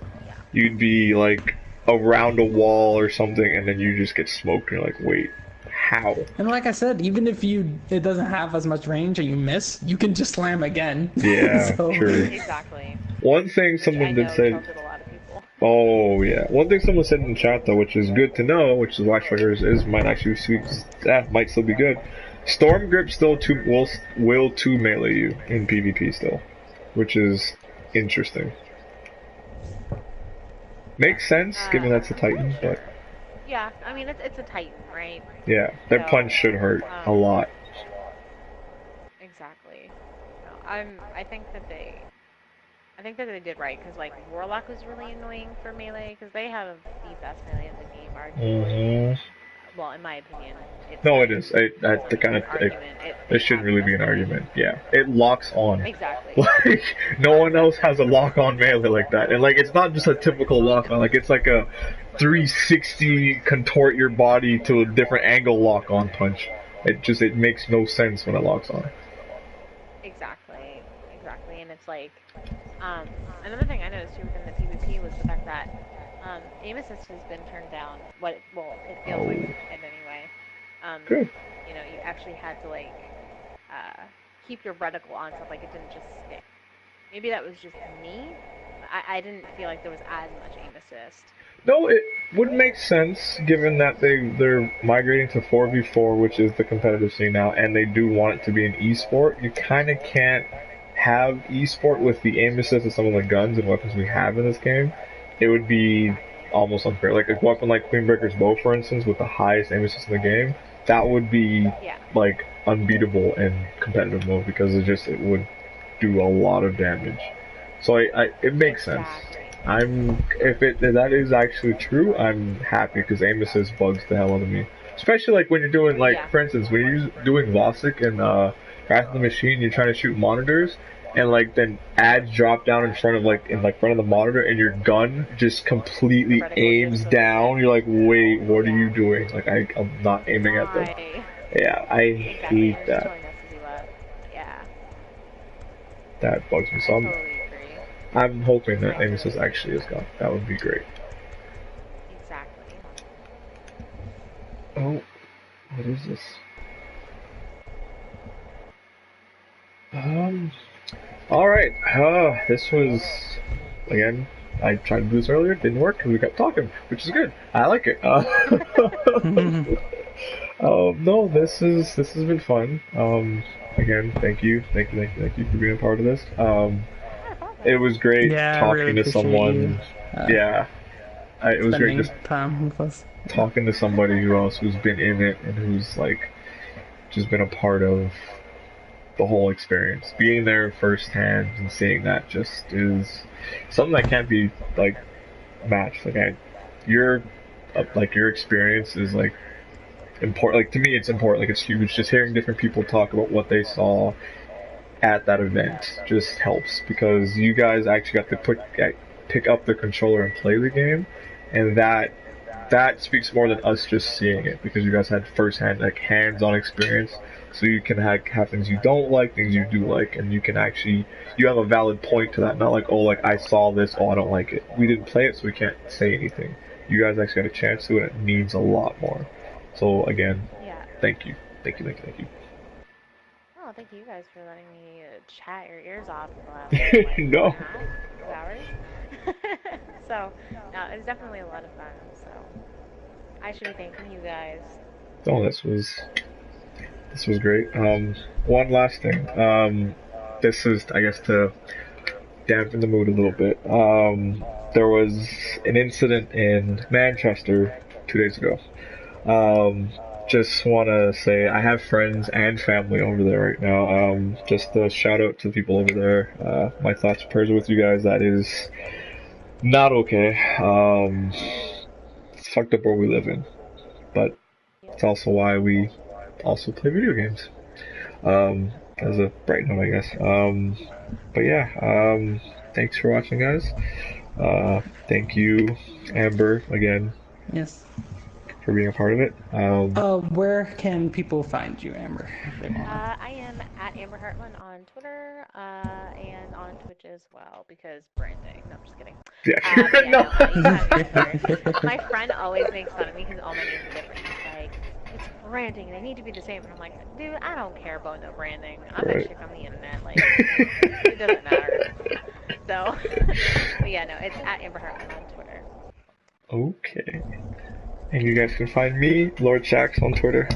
You'd be like around a wall or something, and then you just get smoked, and you're like, wait, how? And like I said, even if it doesn't have as much range and you miss, you can just slam again. Yeah, So- true. Exactly. One thing Which I someone know did say. tilted a lot of people. Oh yeah. One thing someone said in the chat though, which is good to know, which is why Triggers is might actually might still be good. Storm Grip still will two melee you in PvP still, which is interesting. Makes sense given that's a Titan, but Yeah, I mean it's a Titan, right? yeah, that So, punch should hurt a lot. Exactly. No, I think that they did right because like Warlock was really annoying for melee because they have the best melee in the game, arguably. Well, in my opinion. No, it is. That's the kind of it shouldn't really be an argument. Yeah, it locks on. Exactly. Like no one else has a lock-on melee like that, and like it's not just a typical lock-on. Like it's like a 360 contort your body to a different angle lock-on punch. It makes no sense when it locks on. Exactly, and it's like, another thing I noticed too within the PvP was the fact that, aim assist has been turned down, it feels like it anyway. Good. You know, you actually had to like, keep your reticle on stuff, like it didn't just stick. Maybe that was just me, I didn't feel like there was as much aim assist. No, it would make sense given that they're migrating to 4v4, which is the competitive scene now, and they do want it to be an esport. You kind of can't have esport with the aim assist of some of the guns and weapons we have in this game. It would be almost unfair. Like a weapon like Queenbreaker's bow, for instance, with the highest aim assist in the game, that would be like unbeatable in competitive mode because it would do a lot of damage. So it makes sense. If that is actually true, I'm happy because aim assist bugs the hell out of me. Especially like when you're doing for instance, when you're doing Vosik and Wrath of the Machine, you're trying to shoot monitors, and like then ads drop down in front of the monitor, and your gun just completely aims down. You're like, wait, what are you doing? Like I'm not aiming at them. Yeah, I hate that. Yeah. That bugs me. So I'm hoping that aim assist actually is gone. That would be great. Exactly. Oh, what is this? Alright, this was, again, I tried to do this earlier, didn't work because we kept talking, which is good. I like it. No, this has been fun. Again, thank you for being a part of this. It was great talking really to someone. It was great just time with us. talking to somebody who's been in it and who's like just been a part of the whole experience. Being there firsthand and seeing that just is something that can't be like matched. Like your experience is like important. Like to me, it's important. Like it's huge. Just hearing different people talk about what they saw at that event just helps because you guys actually got to pick up the controller and play the game, and that speaks more than us just seeing it because you guys had firsthand hands-on experience. So you can have things you don't like, things you do like, and you have a valid point to that. Not like, oh, like I saw this, oh I don't like it. We didn't play it, so we can't say anything. You guys actually got a chance to, and it means a lot more. So again, thank you. Oh, thank you guys for letting me chat your ears off for the last No. 2 hours. So, no, it's definitely a lot of fun. So, I should be thanking you guys. Oh, this was great. One last thing. This is, I guess, to dampen the mood a little bit. There was an incident in Manchester 2 days ago. Just want to say I have friends and family over there right now. Just a shout out to the people over there. My thoughts and prayers are with you guys. That is Not okay. It's fucked up where we live in, but it's also why we also play video games. As a bright note, I guess. But yeah, thanks for watching, guys. Thank you, Amber, again, Yes. for being a part of it. Where can people find you, Amber? If they want. I am at Amber Hartman on Twitter and on Twitch as well because branding. No, I'm just kidding. Yeah. But yeah, No. no, you can find me on Twitter. My friend always makes fun of me because all my names are different. He's like, it's branding. They need to be the same. And I'm like, dude, I don't care about no branding. I'm that Right. chick on the internet. Like, it doesn't matter. So, but yeah, no, it's at Amber Hartman on Twitter. Okay. And you guys can find me, Lord Shaqs, on Twitter.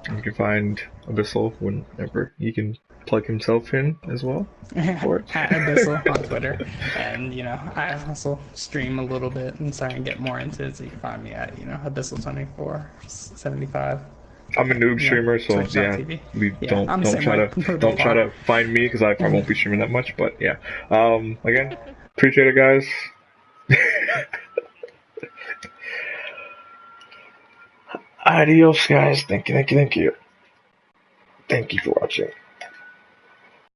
You can find Abyssol whenever he can plug himself in as well. At Abyssol on Twitter. And, I also stream a little bit and starting to get more into it, so you can find me at, Abyssol2475. I'm a noob streamer, so yeah, don't try to find me because I probably won't be streaming that much. But yeah, again, appreciate it, guys. Adios, guys. Thank you for watching.